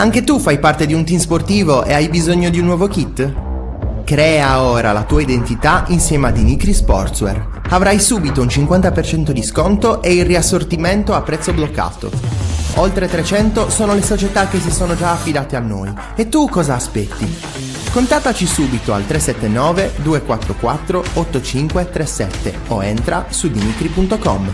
Anche tu fai parte di un team sportivo e hai bisogno di un nuovo kit? Crea ora la tua identità insieme ad Inicri Sportswear. Avrai subito un 50% di sconto e il riassortimento a prezzo bloccato. Oltre 300 sono le società che si sono già affidate a noi. E tu cosa aspetti? Contattaci subito al 379 244 8537 o entra su dinicri.com.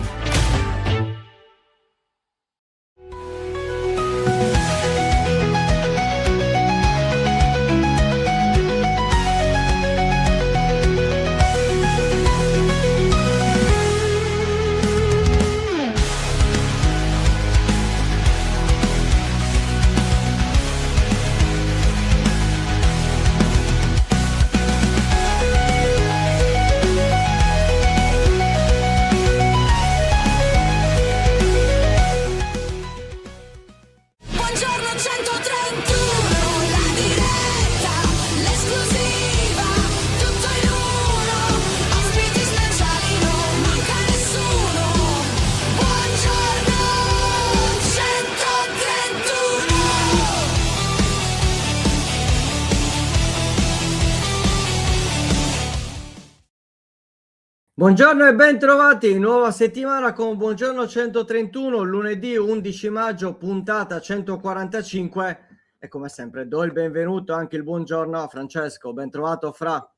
Buongiorno e ben trovati, nuova settimana con Buongiorno 131, lunedì 11 maggio, puntata 145 e come sempre do il benvenuto, anche il buongiorno a Francesco, ben trovato Fra.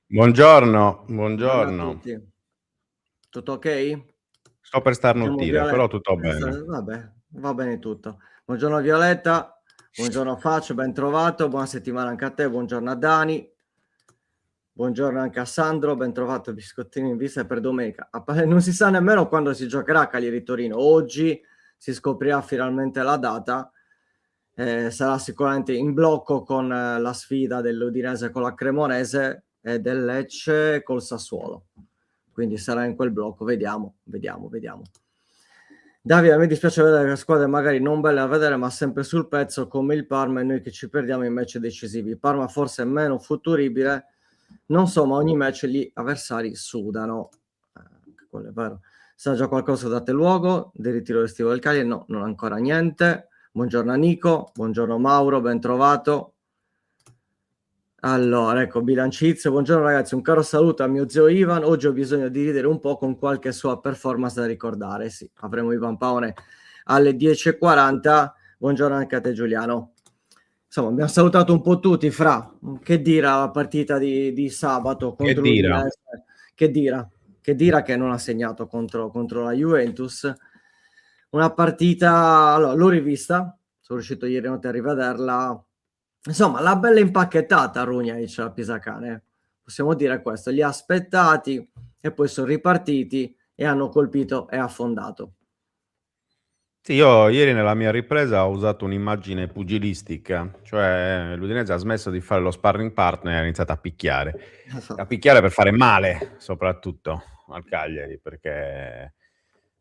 Buongiorno. Buongiorno a tutti. Tutto ok? Sto per starnutire, però tutto bene. Vabbè, va bene tutto. Buongiorno Violetta, buongiorno Faccio, ben trovato, buona settimana anche a te, buongiorno a Dani. Buongiorno anche a Sandro, ben trovato biscottini in vista per domenica. Non si sa nemmeno quando si giocherà a Cagliari-Torino. Oggi si scoprirà finalmente la data. Sarà sicuramente in blocco con la sfida dell'Udinese con la Cremonese e del Lecce col Sassuolo. Quindi sarà in quel blocco. Vediamo. Davide, a me dispiace vedere che squadre magari non belle a vedere, ma sempre sul pezzo come il Parma e noi che ci perdiamo in match decisivi. Il Parma forse è meno futuribile. Non so, ma ogni match gli avversari sudano. Quello è vero. Sa già qualcosa date luogo del ritiro estivo del Cagliari? No, non ancora niente. Buongiorno a Nico, buongiorno Mauro, ben trovato. Allora, ecco, Bilancizio, buongiorno ragazzi, un caro saluto a mio zio Ivan. Oggi ho bisogno di ridere un po' con qualche sua performance da ricordare. Sì, avremo Ivan Paone alle 10:40. Buongiorno anche a te Giuliano. Insomma, abbiamo salutato un po' tutti, Fra. Che dirà la partita di sabato contro l'Udinese? Che dirà che non ha segnato contro la Juventus. Una partita, allora, l'ho rivista, sono riuscito ieri notte a rivederla. Insomma, la bella impacchettata Runjaic a Pisacane. Possiamo dire questo, li ha aspettati e poi sono ripartiti e hanno colpito e affondato. Sì, io ieri nella mia ripresa ho usato un'immagine pugilistica, cioè l'Udinese ha smesso di fare lo sparring partner e ha iniziato a picchiare. Esatto. A picchiare per fare male, soprattutto al Cagliari, perché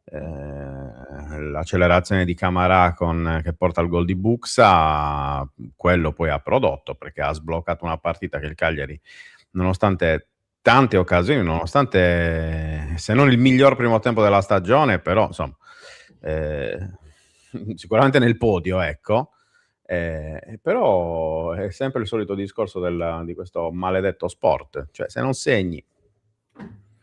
l'accelerazione di Camarà che porta al gol di Buxa, quello poi ha prodotto, perché ha sbloccato una partita che il Cagliari, nonostante tante occasioni, nonostante se non il miglior primo tempo della stagione, però insomma sicuramente nel podio, ecco, però è sempre il solito discorso di questo maledetto sport, cioè se non segni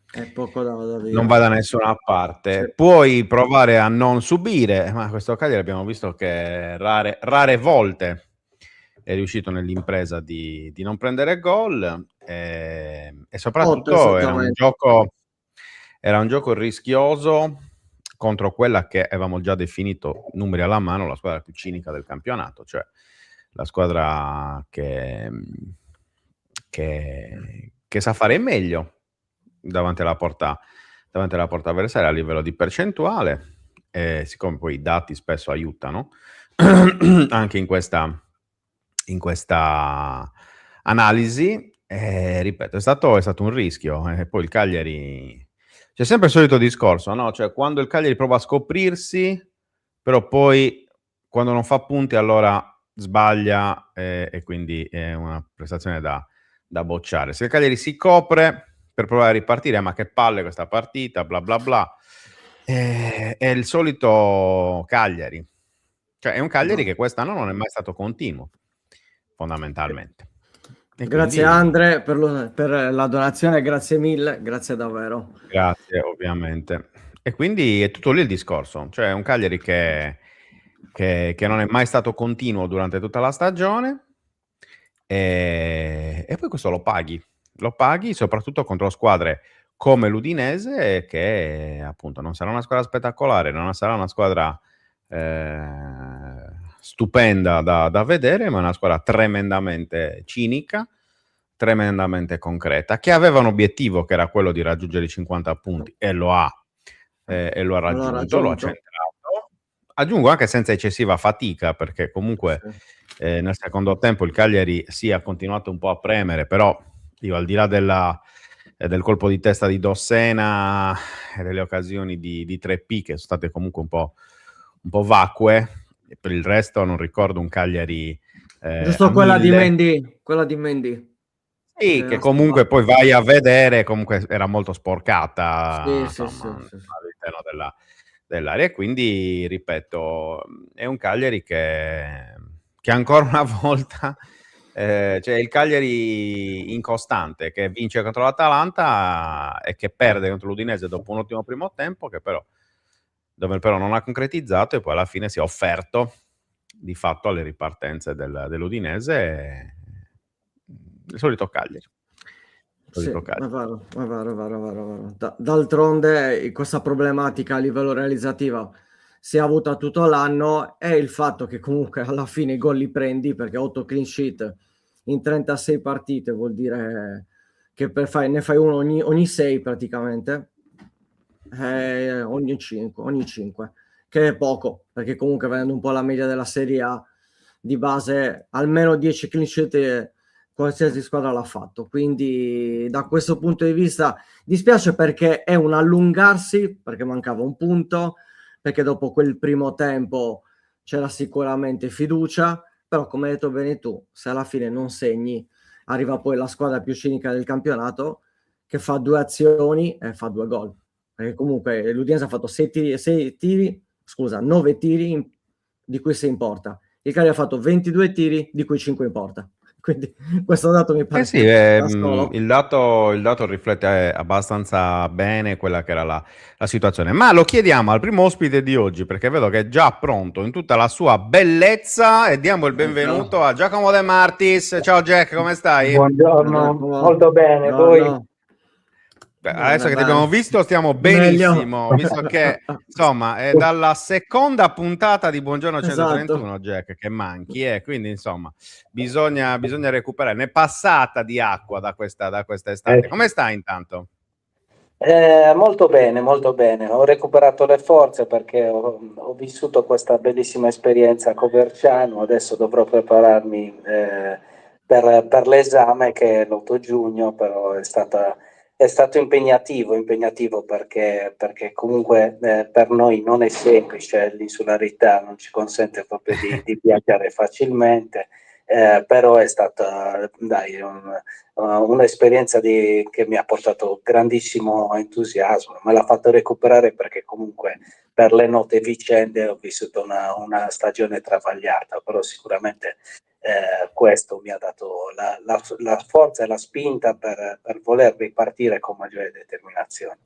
è poco da dire. Non va da nessuna parte. Sì. Puoi provare a non subire, ma questo Cagliari abbiamo visto che rare volte è riuscito nell'impresa di non prendere gol e soprattutto era un gioco rischioso contro quella che avevamo già definito, numeri alla mano, la squadra più cinica del campionato, cioè la squadra che sa fare meglio davanti alla porta avversaria a livello di percentuale, siccome poi i dati spesso aiutano anche in questa analisi, ripeto, è stato un rischio, poi il Cagliari, c'è sempre il solito discorso, no? Cioè quando il Cagliari prova a scoprirsi, però poi quando non fa punti allora sbaglia, e quindi è una prestazione da bocciare. Se il Cagliari si copre per provare a ripartire, ma che palle questa partita, bla bla bla, è il solito Cagliari, Cioè è un Cagliari No. che quest'anno non è mai stato continuo, fondamentalmente. E Grazie quindi, Andre per la donazione, grazie mille, grazie davvero. grazie ovviamente. E quindi è tutto lì il discorso, cioè è un Cagliari che non è mai stato continuo durante tutta la stagione, e poi questo lo paghi soprattutto contro squadre come l'Udinese, che appunto non sarà una squadra spettacolare, non sarà una squadra stupenda da vedere, ma è una squadra tremendamente cinica, tremendamente concreta, che aveva un obiettivo che era quello di raggiungere i 50 punti e lo ha Non l'ho raggiunto, lo ha raggiunto. centrato. Aggiungo anche senza eccessiva fatica, perché comunque Sì. nel secondo tempo il Cagliari ha continuato un po' a premere, però io, al di là del colpo di testa di Dossena e delle occasioni di 3P che sono state comunque un po' vacue, e per il resto non ricordo un Cagliari a Giusto quella di 1000. Mendy. Sì, che Era comunque salvato. poi vai a vedere, comunque era molto sporcata, Sì, sì, insomma, sì, sì. all'interno dell'area. E quindi, ripeto, è un Cagliari che ancora una volta, cioè il Cagliari incostante, che vince contro l'Atalanta e che perde contro l'Udinese dopo un ottimo primo tempo, dove però non ha concretizzato, e poi alla fine si è offerto di fatto alle ripartenze dell'Udinese. Il solito Cagliari. Il Sì, solito è Cagliari. vero, è vero, è vero, è vero, è vero. D'altronde questa problematica a livello realizzativa si è avuta tutto l'anno, e il fatto che comunque alla fine i gol li prendi, perché 8 clean sheet in 36 partite vuol dire che ne fai uno ogni 6 praticamente, ogni 5, che è poco, perché comunque vedendo un po' la media della Serie A, di base almeno 10 clean sheet qualsiasi squadra l'ha fatto. Quindi da questo punto di vista dispiace, perché è un allungarsi, perché mancava un punto, perché dopo quel primo tempo c'era sicuramente fiducia, però come hai detto bene tu, se alla fine non segni, arriva poi la squadra più cinica del campionato, che fa 2 azioni e fa 2 gol. Perché comunque l'Udinese ha fatto 9 tiri di cui 6 in porta. Il Cagliari ha fatto 22 tiri, di cui 5 in porta. Quindi questo dato mi Eh pare sì, da solo. il dato riflette abbastanza bene quella che era la situazione. Ma lo chiediamo al primo ospite di oggi, perché vedo che è già pronto in tutta la sua bellezza, e diamo il benvenuto a Giacomo Demartis. Ciao Jack, come stai? Buongiorno, Giacomo, molto bene, voi? buongiorno. Beh, adesso Bene, che ti abbiamo bene. visto stiamo Meglio. benissimo, visto che insomma è dalla seconda puntata di Buongiorno Esatto. 131, Jack, che manchi, quindi insomma bisogna recuperare. Ne è passata di acqua da questa estate. Come stai intanto? Molto bene, molto bene. Ho recuperato le forze perché ho vissuto questa bellissima esperienza a Coverciano. Adesso dovrò prepararmi per l'esame, che è l'8 giugno, però è stato impegnativo perché comunque per noi non è semplice, l'insularità non ci consente proprio di viaggiare facilmente. Però è stata, dai, un'esperienza che mi ha portato grandissimo entusiasmo, me l'ha fatto recuperare, perché comunque per le note vicende ho vissuto una stagione travagliata, però sicuramente questo mi ha dato la forza e la spinta per voler ripartire con maggiore determinazione.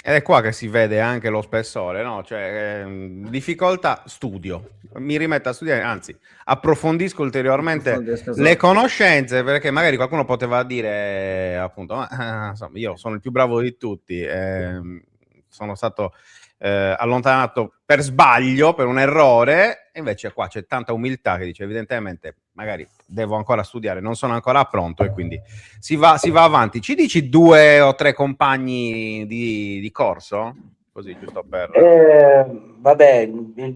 Ed è qua che si vede anche lo spessore, no? Cioè, difficoltà, studio. Mi rimetto a studiare, anzi, approfondisco ulteriormente le Esatto. conoscenze, perché magari qualcuno poteva dire, appunto, insomma, io sono il più bravo di tutti, sono stato allontanato per sbaglio, per un errore, e invece qua c'è tanta umiltà che dice, evidentemente, magari devo ancora studiare, non sono ancora pronto, e quindi si va avanti. Ci dici 2 o 3 compagni di corso? Così, giusto per... Vabbè, i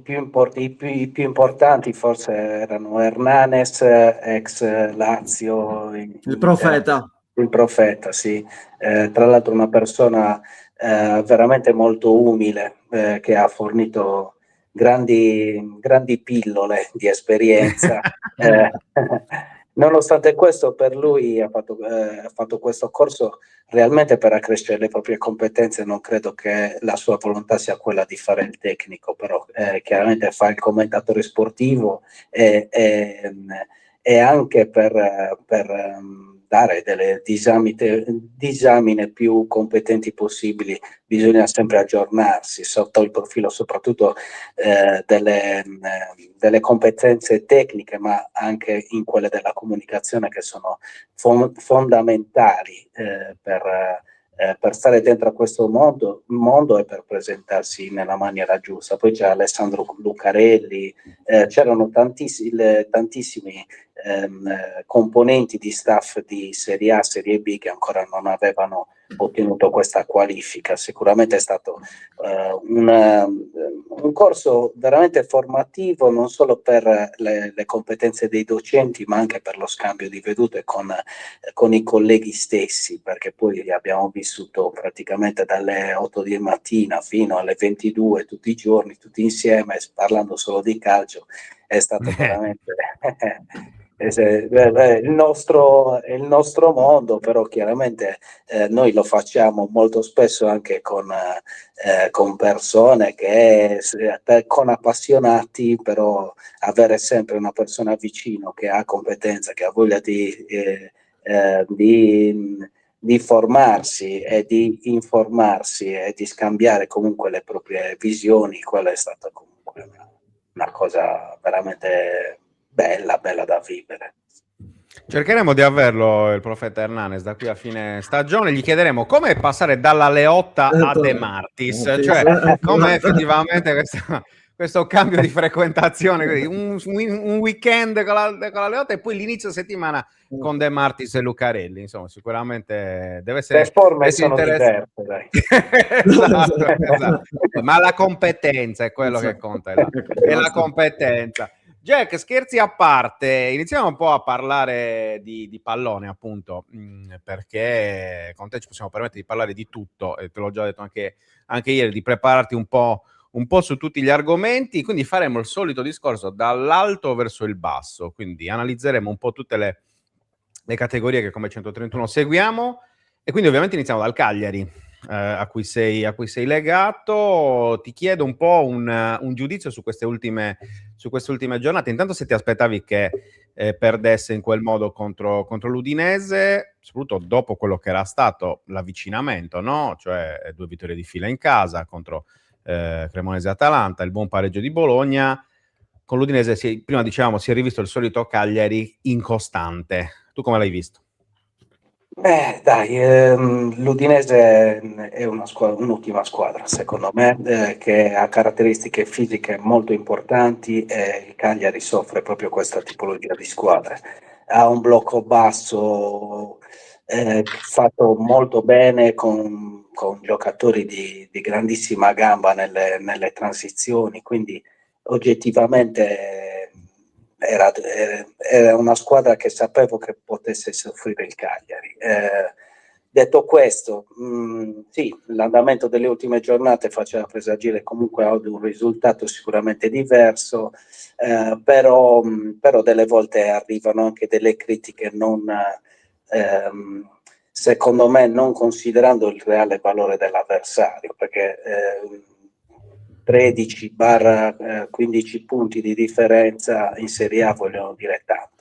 più importanti forse erano Hernanes, ex Lazio Il in Italia, profeta. il Profeta, sì. Tra l'altro una persona veramente molto umile, che ha fornito grandi pillole di esperienza. Nonostante questo, per lui ha fatto questo corso realmente per accrescere le proprie competenze. Non credo che la sua volontà sia quella di fare il tecnico, però chiaramente fa il commentatore sportivo e anche per dare delle disamine più competenti possibili. Bisogna sempre aggiornarsi sotto il profilo soprattutto delle competenze tecniche, ma anche in quelle della comunicazione, che sono fondamentali per stare dentro a questo mondo e per presentarsi nella maniera giusta. Poi c'è Alessandro Lucarelli, c'erano tantissimi componenti di staff di Serie A, Serie B che ancora non avevano ottenuto questa qualifica. Sicuramente è stato un corso veramente formativo, non solo per le competenze dei docenti, ma anche per lo scambio di vedute con i colleghi stessi, perché poi abbiamo vissuto praticamente dalle 8 di mattina fino alle 22 tutti i giorni, tutti insieme, parlando solo di calcio. È stato veramente il nostro mondo, però chiaramente noi lo facciamo molto spesso anche con persone con appassionati, però avere sempre una persona vicino che ha competenza, che ha voglia di formarsi e di informarsi e di scambiare comunque le proprie visioni, quella è stata comunque una cosa veramente bella da vivere. Cercheremo di averlo il profeta Hernanes da qui a fine stagione, gli chiederemo come passare dalla Leotta a Demartis, cioè come effettivamente questo cambio di frequentazione, un weekend con la Leotta e poi l'inizio settimana con Demartis e Lucarelli. Insomma, sicuramente deve essere... Le forme sono diverse, dai. esatto. Ma la competenza è quello che conta, è la competenza. Jack, scherzi a parte, iniziamo un po' a parlare di pallone, appunto, perché con te ci possiamo permettere di parlare di tutto, e te l'ho già detto anche ieri, di prepararti un po' su tutti gli argomenti, quindi faremo il solito discorso dall'alto verso il basso, quindi analizzeremo un po' tutte le categorie che come 131 seguiamo, e quindi ovviamente iniziamo dal Cagliari, a cui sei legato. Ti chiedo un po' un giudizio su queste ultime giornate. Intanto, se ti aspettavi che perdesse in quel modo contro l'Udinese, soprattutto dopo quello che era stato l'avvicinamento, no? Cioè 2 vittorie di fila in casa contro Cremonese e Atalanta, il buon pareggio di Bologna. Con l'Udinese prima dicevamo si è rivisto il solito Cagliari incostante. Tu come l'hai visto? L'Udinese è un'ottima squadra, secondo me, che ha caratteristiche fisiche molto importanti, e il Cagliari soffre proprio questa tipologia di squadre. Ha un blocco basso fatto molto bene, con giocatori di grandissima gamba nelle transizioni, quindi oggettivamente era una squadra che sapevo che potesse soffrire il Cagliari. Detto questo, sì, l'andamento delle ultime giornate faceva presagire comunque ad un risultato sicuramente diverso, però delle volte arrivano anche delle critiche secondo me non considerando il reale valore dell'avversario, perché 13-15 punti di differenza in Serie A vogliono dire tanto.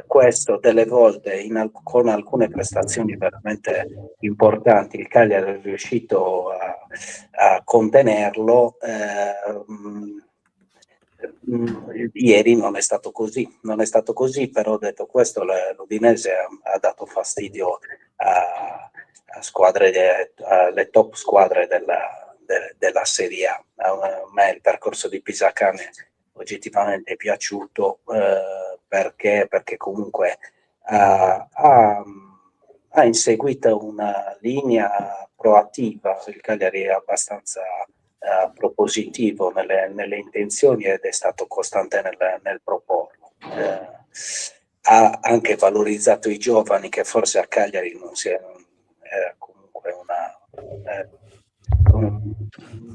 Questo delle volte con alcune prestazioni veramente importanti il Cagliari è riuscito a contenerlo. Ieri non è stato così, però detto questo l'Udinese ha dato fastidio alle top squadre della Serie A. A me il percorso di Pisacane oggettivamente è piaciuto, perché comunque ha inseguito una linea proattiva. Il Cagliari è abbastanza propositivo nelle intenzioni ed è stato costante nel proporlo. Ha anche valorizzato i giovani, che forse a Cagliari non era comunque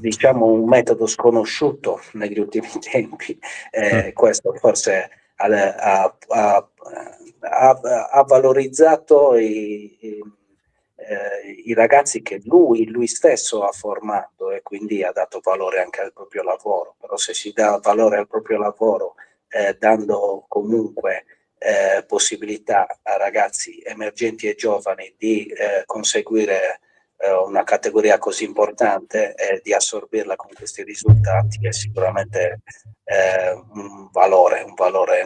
diciamo un metodo sconosciuto negli ultimi tempi. Questo forse ha valorizzato i ragazzi che lui stesso ha formato, e quindi ha dato valore anche al proprio lavoro. Però se si dà valore al proprio lavoro dando comunque possibilità a ragazzi emergenti e giovani di conseguire una categoria così importante e di assorbirla con questi risultati, è sicuramente un valore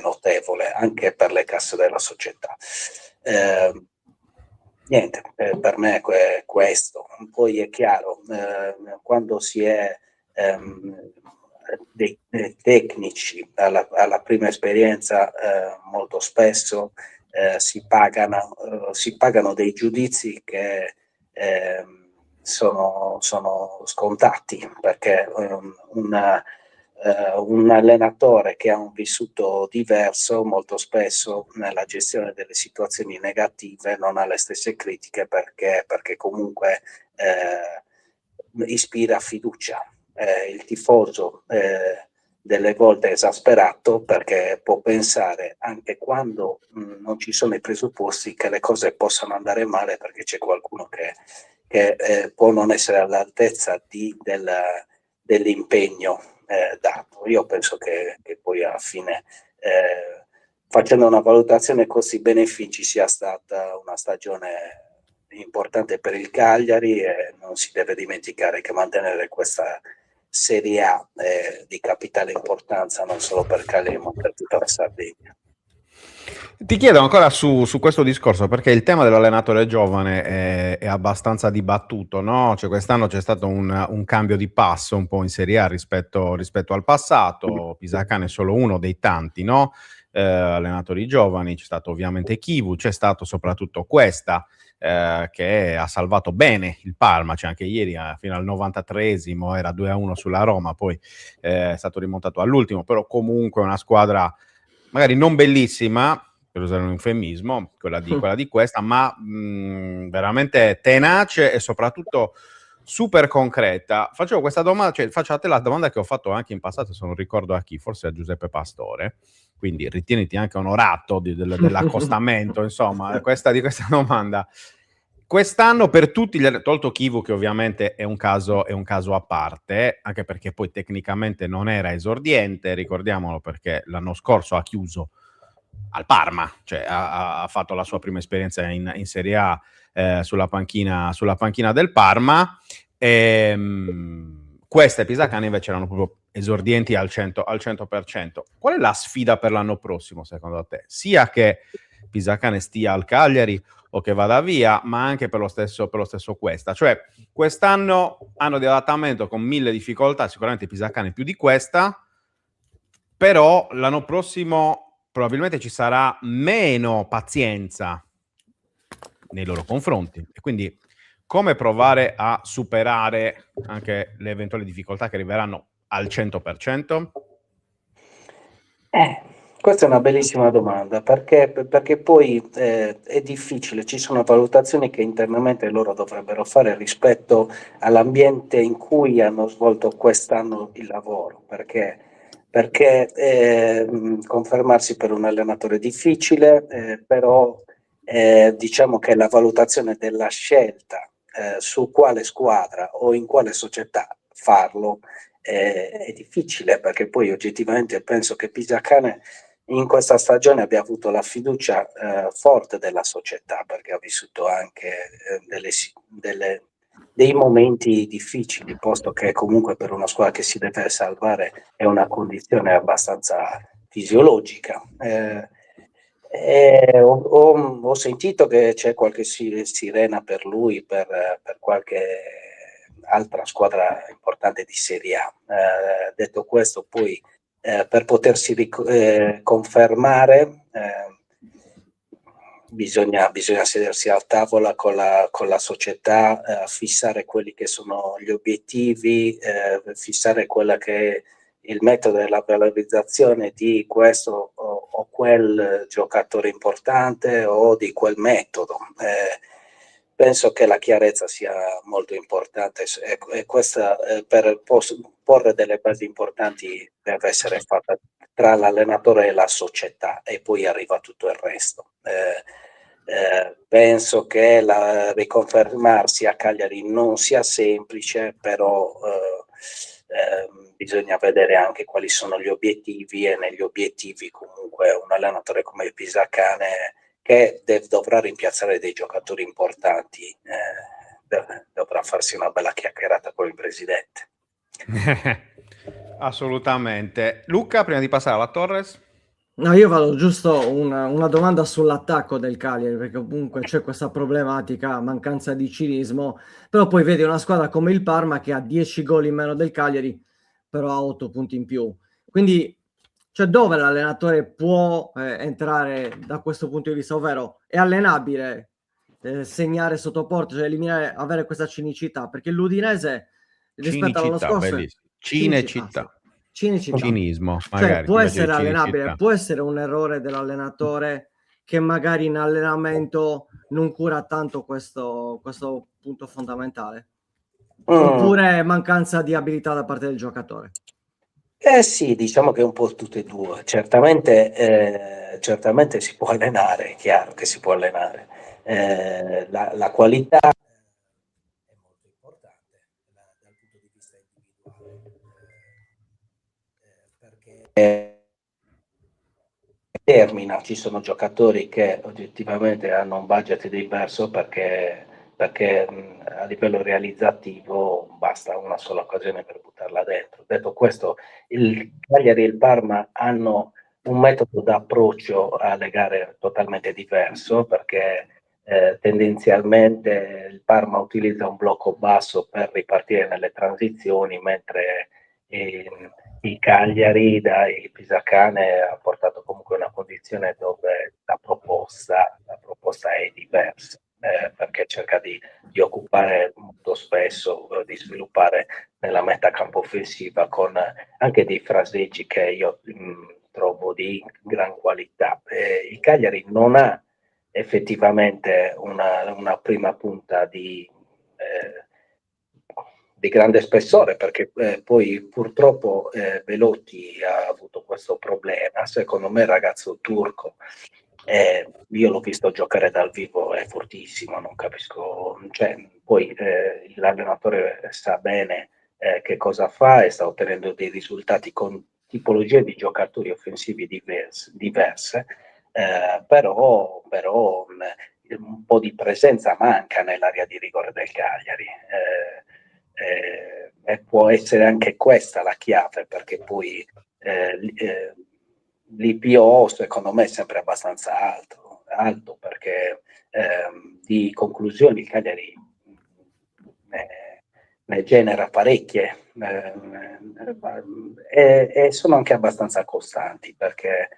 notevole anche per le casse della società. Niente, per me è questo. Poi è chiaro, quando si è dei tecnici alla prima esperienza, molto spesso si pagano dei giudizi che sono scontati, perché un allenatore che ha un vissuto diverso molto spesso nella gestione delle situazioni negative non ha le stesse critiche, perché comunque ispira fiducia. Il tifoso delle volte è esasperato, perché può pensare, anche quando non ci sono i presupposti, che le cose possano andare male perché c'è qualcuno che può non essere all'altezza dell'impegno dato. Io penso che poi alla fine, facendo una valutazione costi-benefici, sia stata una stagione importante per il Cagliari, e non si deve dimenticare che mantenere questa Serie A di capitale importanza non solo per Cagliari ma per tutta la Sardegna. Ti chiedo ancora su questo discorso, perché il tema dell'allenatore giovane è abbastanza dibattuto, no? Cioè, quest'anno c'è stato un cambio di passo un po' in Serie A rispetto al passato. Pisacane è solo uno dei tanti, no? Allenatori giovani. C'è stato ovviamente Chivu, c'è stato soprattutto Cuesta, che ha salvato bene il Parma. Cioè, anche ieri fino al 93esimo era 2-1 sulla Roma, poi è stato rimontato all'ultimo, però comunque una squadra magari non bellissima, per usare un eufemismo, quella di Cuesta, ma veramente tenace e soprattutto super concreta. Facevo questa domanda, cioè faccio a te la domanda che ho fatto anche in passato, se non ricordo a chi, forse a Giuseppe Pastore, quindi ritieniti anche onorato dell'accostamento, insomma, di questa domanda. Quest'anno per tutti, tolto Chivu che ovviamente è un caso a parte, anche perché poi tecnicamente non era esordiente, ricordiamolo, perché l'anno scorso ha chiuso al Parma, cioè ha fatto la sua prima esperienza in Serie A sulla panchina del Parma. Queste e Pisacane invece erano proprio esordienti al 100%. Qual è la sfida per l'anno prossimo, secondo te? Sia che Pisacane stia al Cagliari o che vada via, ma anche per lo stesso Cuesta. Cioè, quest'anno anno di adattamento con 1000 difficoltà, sicuramente Pisacane più di Cuesta, però l'anno prossimo probabilmente ci sarà meno pazienza nei loro confronti, e quindi come provare a superare anche le eventuali difficoltà che arriveranno al 100%? Questa è una bellissima domanda, perché poi è difficile, ci sono valutazioni che internamente loro dovrebbero fare rispetto all'ambiente in cui hanno svolto quest'anno il lavoro, perché confermarsi per un allenatore è difficile, però diciamo che la valutazione della scelta su quale squadra o in quale società farlo è difficile, perché poi oggettivamente penso che Pisacane in questa stagione abbia avuto la fiducia forte della società, perché ha vissuto anche dei momenti difficili, posto che comunque per una squadra che si deve salvare è una condizione abbastanza fisiologica. Ho sentito che c'è qualche sirena per lui, per qualche altra squadra importante di Serie A. Detto questo, poi per potersi confermare bisogna sedersi a tavola con la società, fissare quelli che sono gli obiettivi, fissare quella che è il metodo della valorizzazione di questo o quel giocatore importante o di quel metodo. penso che la chiarezza sia molto importante e questa per porre delle basi importanti deve essere fatta tra l'allenatore e la società e poi arriva tutto il resto. Penso che riconfermarsi a Cagliari non sia semplice, però bisogna vedere anche quali sono gli obiettivi, e negli obiettivi comunque un allenatore come Pisacane, che dovrà rimpiazzare dei giocatori importanti, dovrà farsi una bella chiacchierata con il presidente. Assolutamente. Luca, prima di passare alla Torres. No, io vado giusto una domanda sull'attacco del Cagliari, perché comunque c'è questa problematica, mancanza di cinismo, però poi vedi una squadra come il Parma che ha 10 gol in meno del Cagliari, però ha 8 punti in più. Quindi, cioè, dove l'allenatore può entrare da questo punto di vista, ovvero è allenabile, segnare sotto porta, cioè eliminare, avere questa cinicità, perché l'Udinese rispetto all'anno Cinicità, scorso bellissimo. cinicità. Cinicità. Cinismo, Cioè, magari ti può piace essere il allenabile, cinicità. può essere un errore dell'allenatore che magari in allenamento non cura tanto questo punto fondamentale. Oppure mancanza di abilità da parte del giocatore. Sì, diciamo che è un po' tutte e due. Certamente si può allenare, è chiaro che si può allenare. La qualità è molto importante dal punto di vista individuale, perché ci sono giocatori che oggettivamente hanno un budget diverso perché a livello realizzativo basta una sola occasione per buttarla dentro. Detto questo, il Cagliari e il Parma hanno un metodo d'approccio alle gare totalmente diverso, perché tendenzialmente il Parma utilizza un blocco basso per ripartire nelle transizioni, mentre il Cagliari dai Pisacane ha portato comunque una condizione dove la proposta è diversa, perché cerca di occupare molto spesso, di sviluppare nella metacampo offensiva con anche dei fraseggi che io trovo di gran qualità. Il Cagliari non ha effettivamente una prima punta di grande spessore, perché poi purtroppo Belotti ha avuto questo problema. Secondo me il ragazzo turco, io l'ho visto giocare dal vivo, è fortissimo, non capisco, cioè, poi l'allenatore sa bene che cosa fa e sta ottenendo dei risultati con tipologie di giocatori offensivi diverse, però un po' di presenza manca nell'area di rigore del Cagliari. E può essere anche questa la chiave, perché poi l'IPO secondo me è sempre abbastanza alto perché di conclusioni il Cagliari ne genera parecchie e sono anche abbastanza costanti, perché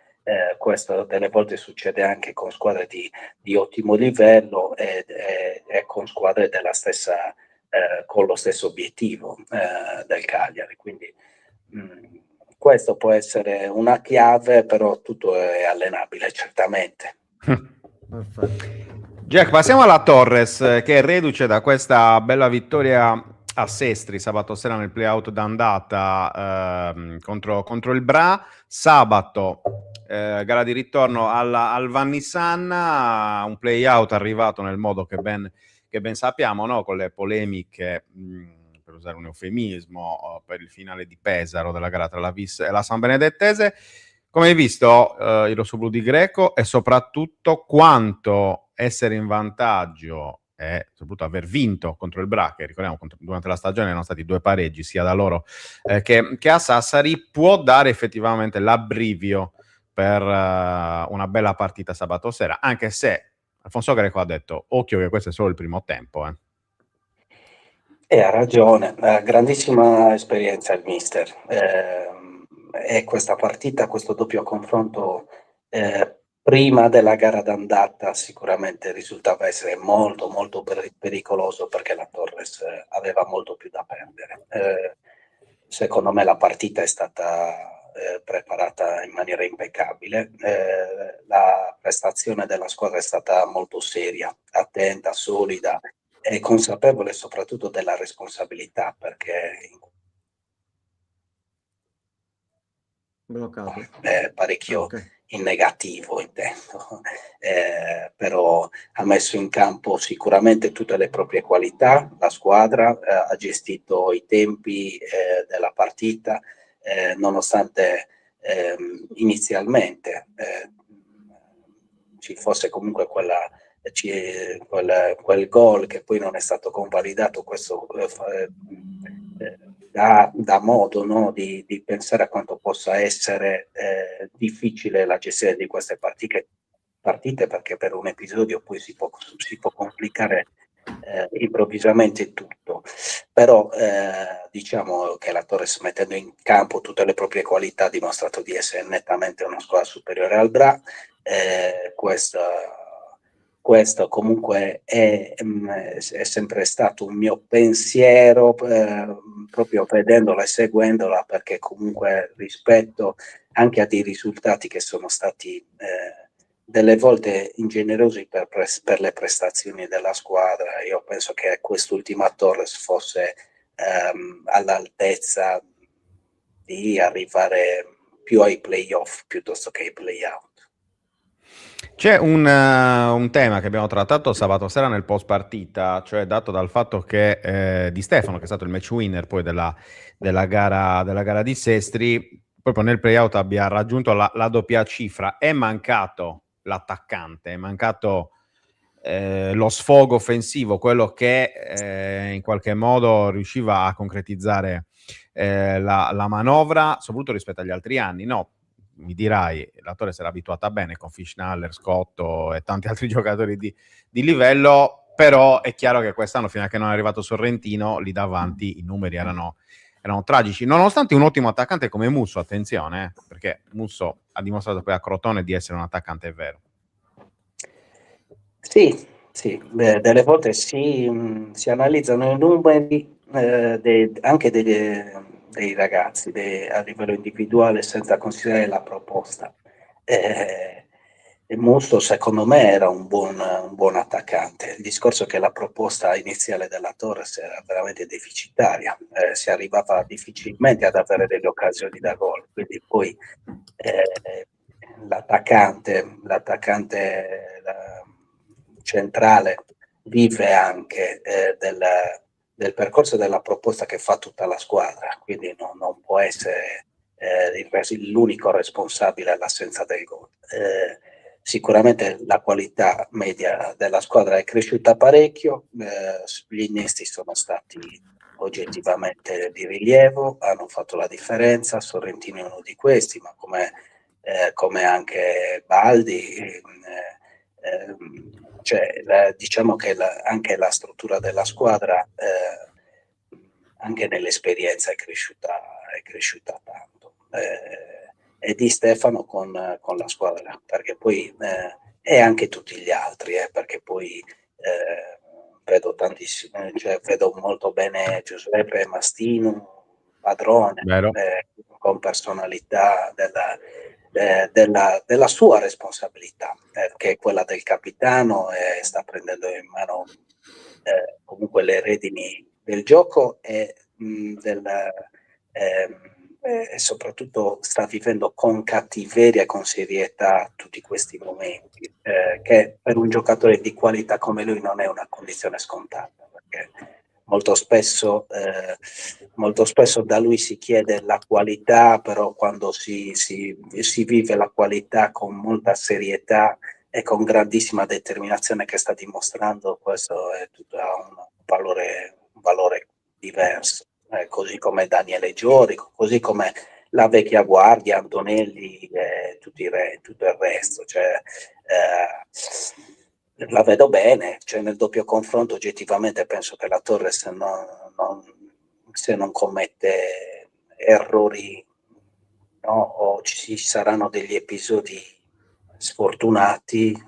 questo delle volte succede anche con squadre di ottimo livello e con squadre della stessa con lo stesso obiettivo del Cagliari, quindi questo può essere una chiave, però tutto è allenabile certamente. Jack, passiamo alla Torres, che è reduce da questa bella vittoria a Sestri sabato sera nel play-out d'andata contro il Bra. Sabato gara di ritorno al Vannissanna, un play-out arrivato nel modo che ben sappiamo, no? Con le polemiche, per usare un eufemismo, per il finale di Pesaro della gara tra la Vis e la San Benedettese. Come hai visto il rossoblù di Greco, e soprattutto quanto essere in vantaggio e soprattutto aver vinto contro il Bra, che ricordiamo durante la stagione erano stati 2 pareggi sia da loro che a Sassari, può dare effettivamente l'abbrivio per una bella partita sabato sera, anche se Alfonso Greco ha detto occhio che questo è solo il primo tempo. E ha ragione, grandissima esperienza il mister. E questa partita, questo doppio confronto prima della gara d'andata sicuramente risultava essere molto molto pericoloso, perché la Torres aveva molto più da perdere. Secondo me la partita è stata preparata in maniera impeccabile. La prestazione della squadra è stata molto seria, attenta, solida e consapevole soprattutto della responsabilità, perché Bloccato. parecchio Ok. in negativo intendo, però ha messo in campo sicuramente tutte le proprie qualità, la squadra ha gestito i tempi della partita, nonostante inizialmente ci fosse comunque quel gol che poi non è stato convalidato. Questo dà modo, no, di pensare a quanto possa essere difficile la gestione di queste partite, perché per un episodio poi si può complicare improvvisamente tutto. Però diciamo che la Torres, mettendo in campo tutte le proprie qualità, ha dimostrato di essere nettamente una squadra superiore al Bra. Questo comunque è sempre stato un mio pensiero, proprio vedendola e seguendola, perché comunque rispetto anche a dei risultati che sono stati delle volte ingenerosi per le prestazioni della squadra, io penso che quest'ultima Torres fosse all'altezza di arrivare più ai playoff piuttosto che ai playout. C'è un tema che abbiamo trattato sabato sera nel post partita, cioè dato dal fatto che Di Stefano, che è stato il match winner poi della gara di Sestri, proprio nel playout abbia raggiunto la doppia cifra. È mancato l'attaccante, è mancato lo sfogo offensivo, quello che in qualche modo riusciva a concretizzare la manovra, soprattutto rispetto agli altri anni, no? Mi dirai, la Torres era abituata bene con Fischnaller, Scotto e tanti altri giocatori di livello, però è chiaro che quest'anno, fino a che non è arrivato Sorrentino, lì davanti i numeri erano tragici, nonostante un ottimo attaccante come Musso, attenzione, perché Musso ha dimostrato poi a Crotone di essere un attaccante vero. Sì, delle volte si analizzano i numeri anche dei ragazzi a livello individuale, senza considerare la proposta. Musso secondo me era un buon attaccante. Il discorso è che la proposta iniziale della Torres era veramente deficitaria, si arrivava difficilmente ad avere delle occasioni da gol, quindi poi l'attaccante centrale vive anche del percorso della proposta che fa tutta la squadra, quindi non può essere l'unico responsabile all'assenza del gol. Sicuramente la qualità media della squadra è cresciuta parecchio, gli innesti sono stati oggettivamente di rilievo, hanno fatto la differenza. Sorrentino è uno di questi, ma come anche Baldi, diciamo che anche la struttura della squadra, anche nell'esperienza è cresciuta tanto. E Di Stefano con la squadra, perché poi e anche tutti gli altri, perché poi vedo tantissimo, vedo molto bene Giuseppe Mastino, padrone, Vero? con personalità della sua responsabilità, che è quella del capitano, e sta prendendo in mano comunque le redini del gioco e soprattutto sta vivendo con cattiveria e con serietà tutti questi momenti, che per un giocatore di qualità come lui non è una condizione scontata, perché molto spesso da lui si chiede la qualità, però quando si vive la qualità con molta serietà e con grandissima determinazione, che sta dimostrando, questo è tutto un valore diverso, così come Daniele Giorico, così come la vecchia guardia, Antonelli e tutto il resto. La vedo bene, nel doppio confronto oggettivamente penso che la Torres se non commette errori, no, o ci saranno degli episodi sfortunati,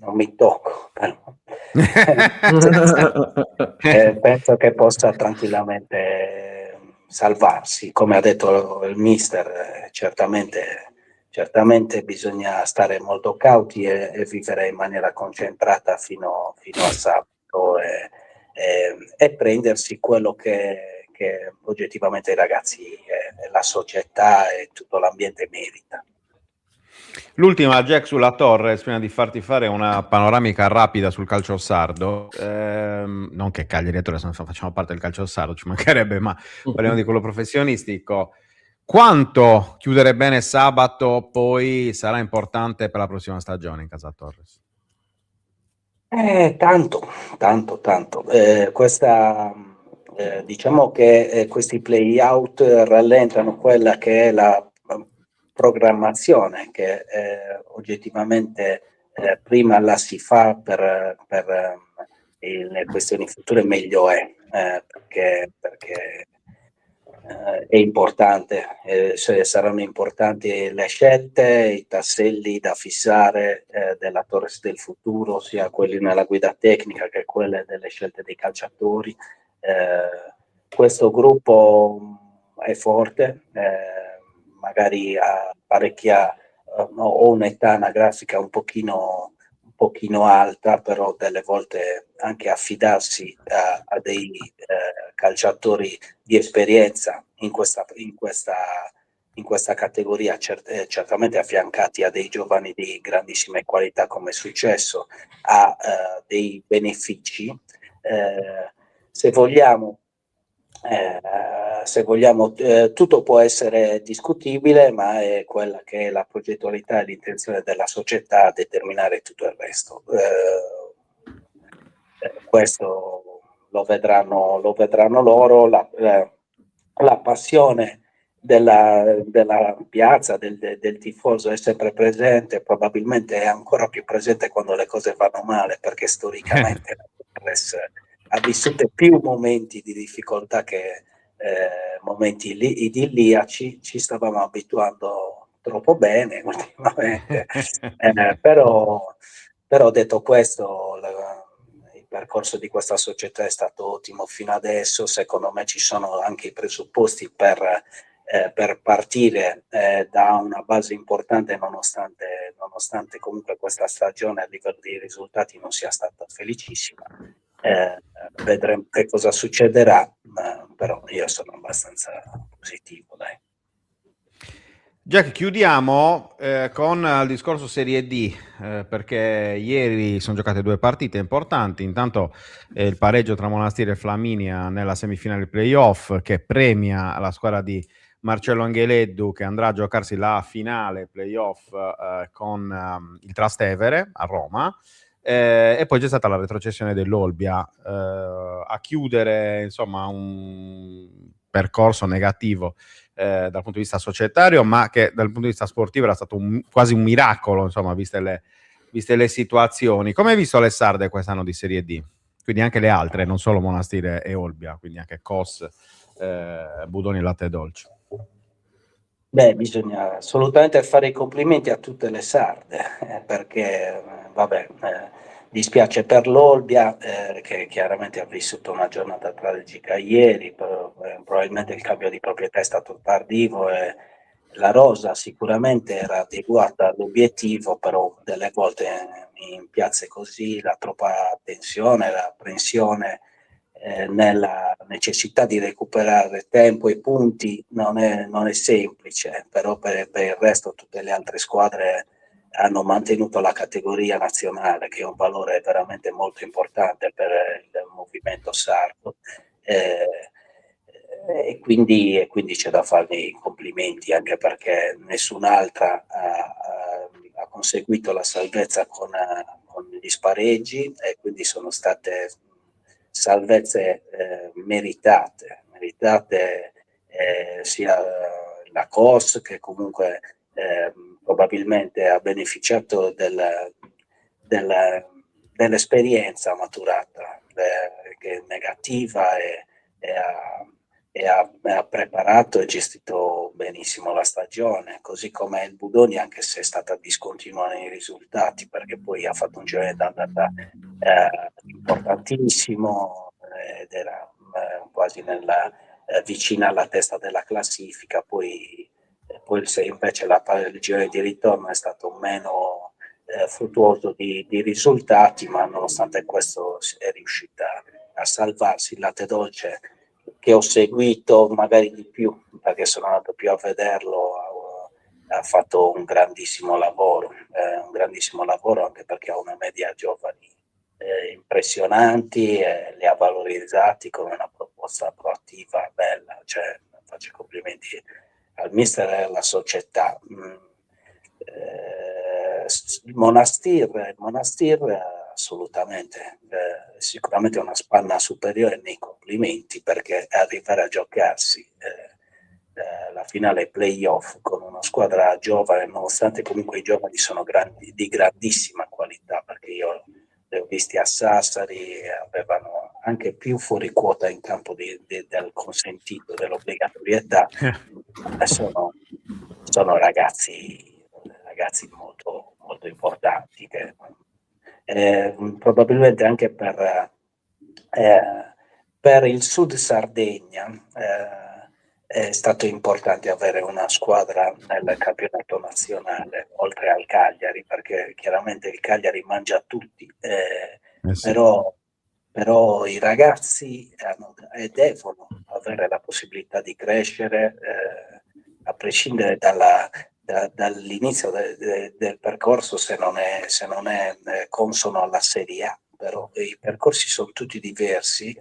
non mi tocco, però penso che possa tranquillamente salvarsi. Come ha detto il mister, certamente bisogna stare molto cauti e vivere in maniera concentrata fino a sabato e prendersi quello che oggettivamente i ragazzi e la società e tutto l'ambiente merita. L'ultima, Jack, sulla Torres, prima di farti fare una panoramica rapida sul calcio sardo, non che Cagliari e Torres non facciamo parte del calcio sardo, ci mancherebbe, ma parliamo di quello professionistico. Quanto chiudere bene sabato poi sarà importante per la prossima stagione in casa Torres? Tanto. Diciamo che questi play-out rallentano quella che è la programmazione che oggettivamente prima la si fa per le questioni future, meglio è, perché è importante, saranno importanti le scelte, i tasselli da fissare della Torres del futuro, sia quelli nella guida tecnica che quelle delle scelte dei calciatori. Questo gruppo è forte, magari ha parecchia o un'età anagrafica un pochino alta, però delle volte anche affidarsi a dei calciatori di esperienza in questa categoria, certamente affiancati a dei giovani di grandissime qualità, come è successo, ha dei benefici. Se vogliamo, tutto può essere discutibile, ma è quella che è la progettualità e l'intenzione della società a determinare tutto il resto. Questo lo vedranno loro, la passione della piazza, del tifoso è sempre presente, probabilmente è ancora più presente quando le cose vanno male, perché storicamente ha vissuto più momenti di difficoltà che momenti idilliaci. Ci stavamo abituando troppo bene ultimamente, però detto questo, il percorso di questa società è stato ottimo fino adesso. Secondo me ci sono anche i presupposti per partire da una base importante, nonostante comunque questa stagione a livello di risultati non sia stata felicissima. Vedremo che cosa succederà, però io sono abbastanza positivo, dai. Jack, chiudiamo con il discorso Serie D, perché ieri sono giocate due partite importanti. Intanto il pareggio tra Monastir e Flaminia nella semifinale playoff, che premia la squadra di Marcello Angeleddu, che andrà a giocarsi la finale playoff con il Trastevere a Roma. E poi c'è stata la retrocessione dell'Olbia a chiudere, insomma, un percorso negativo dal punto di vista societario, ma che dal punto di vista sportivo era stato quasi un miracolo, insomma, viste le situazioni. Come hai visto le sarde quest'anno di Serie D? Quindi anche le altre, non solo Monastir e Olbia, quindi anche Cos, Budoni e Latte Dolce. Beh, bisogna assolutamente fare i complimenti a tutte le sarde, perché dispiace per l'Olbia, che chiaramente ha vissuto una giornata tragica ieri, però, probabilmente il cambio di proprietà è stato tardivo e la rosa sicuramente era adeguata all'obiettivo, però delle volte in piazze così la troppa tensione, la apprensione nella necessità di recuperare tempo e punti non è semplice, però per il resto tutte le altre squadre hanno mantenuto la categoria nazionale, che è un valore veramente molto importante per il movimento sardo, e quindi c'è da fargli i complimenti, anche perché nessun'altra ha conseguito la salvezza con gli spareggi, e quindi sono state salvezze meritate sia la COS, che comunque probabilmente ha beneficiato dell'esperienza maturata, che è negativa, e ha preparato e gestito benissimo la stagione, così come il Budoni, anche se è stata discontinua nei risultati, perché poi ha fatto un giro d'andata importantissimo ed era quasi vicina alla testa della classifica, poi se invece il girone di ritorno è stato meno fruttuoso di risultati, ma nonostante questo è riuscita a salvarsi. Il Latte Dolce, che ho seguito magari di più perché sono andato più a vederlo, ha fatto un grandissimo lavoro anche perché ha una media giovani impressionanti, li ha valorizzati con una proposta proattiva bella, cioè faccio complimenti al mister e alla società. Il Monastir assolutamente, sicuramente una spanna superiore nei complimenti, perché arrivare a giocarsi la finale playoff con una squadra giovane, nonostante comunque i giovani sono di grandissima qualità, perché io li ho visti a Sassari, avevano anche più fuori quota in campo del consentito, dell'obbligatorietà. Sono ragazzi molto, molto importanti, che probabilmente anche per il Sud Sardegna è stato importante avere una squadra nel campionato nazionale, oltre al Cagliari, perché chiaramente il Cagliari mangia tutti, Sì. però i ragazzi devono avere la possibilità di crescere, a prescindere dall'inizio del percorso, se non è consono alla Serie A, però i percorsi sono tutti diversi,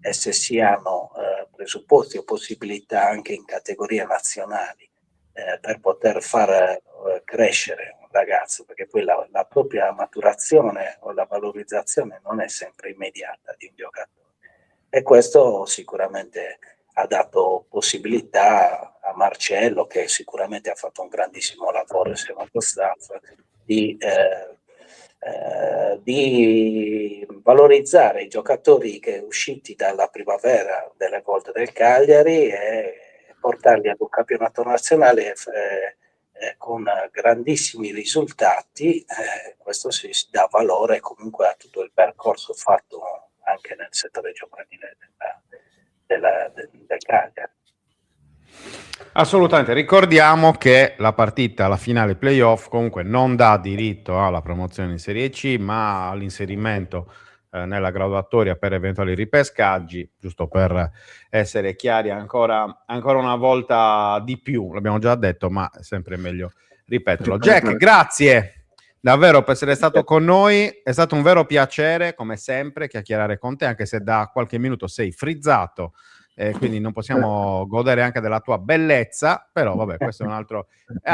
e se si hanno presupposti o possibilità anche in categorie nazionali per poter far crescere un ragazzo, perché poi la propria maturazione o la valorizzazione non è sempre immediata di un giocatore, e questo sicuramente ha dato possibilità a Marcello, che sicuramente ha fatto un grandissimo lavoro insieme allo staff, di valorizzare i giocatori che usciti dalla primavera delle volte del Cagliari e portarli ad un campionato nazionale con grandissimi risultati. Questo si dà valore comunque a tutto il percorso fatto anche nel settore giovanile del Cagliari. Assolutamente, ricordiamo che la partita, la finale playoff, comunque non dà diritto alla promozione in Serie C, ma all'inserimento nella graduatoria per eventuali ripescaggi, giusto per essere chiari ancora una volta di più, l'abbiamo già detto, ma è sempre meglio ripeterlo. Jack, grazie davvero per essere stato con noi, è stato un vero piacere, come sempre, chiacchierare con te, anche se da qualche minuto sei frizzato. Quindi non possiamo godere anche della tua bellezza, però vabbè, questo è un altro.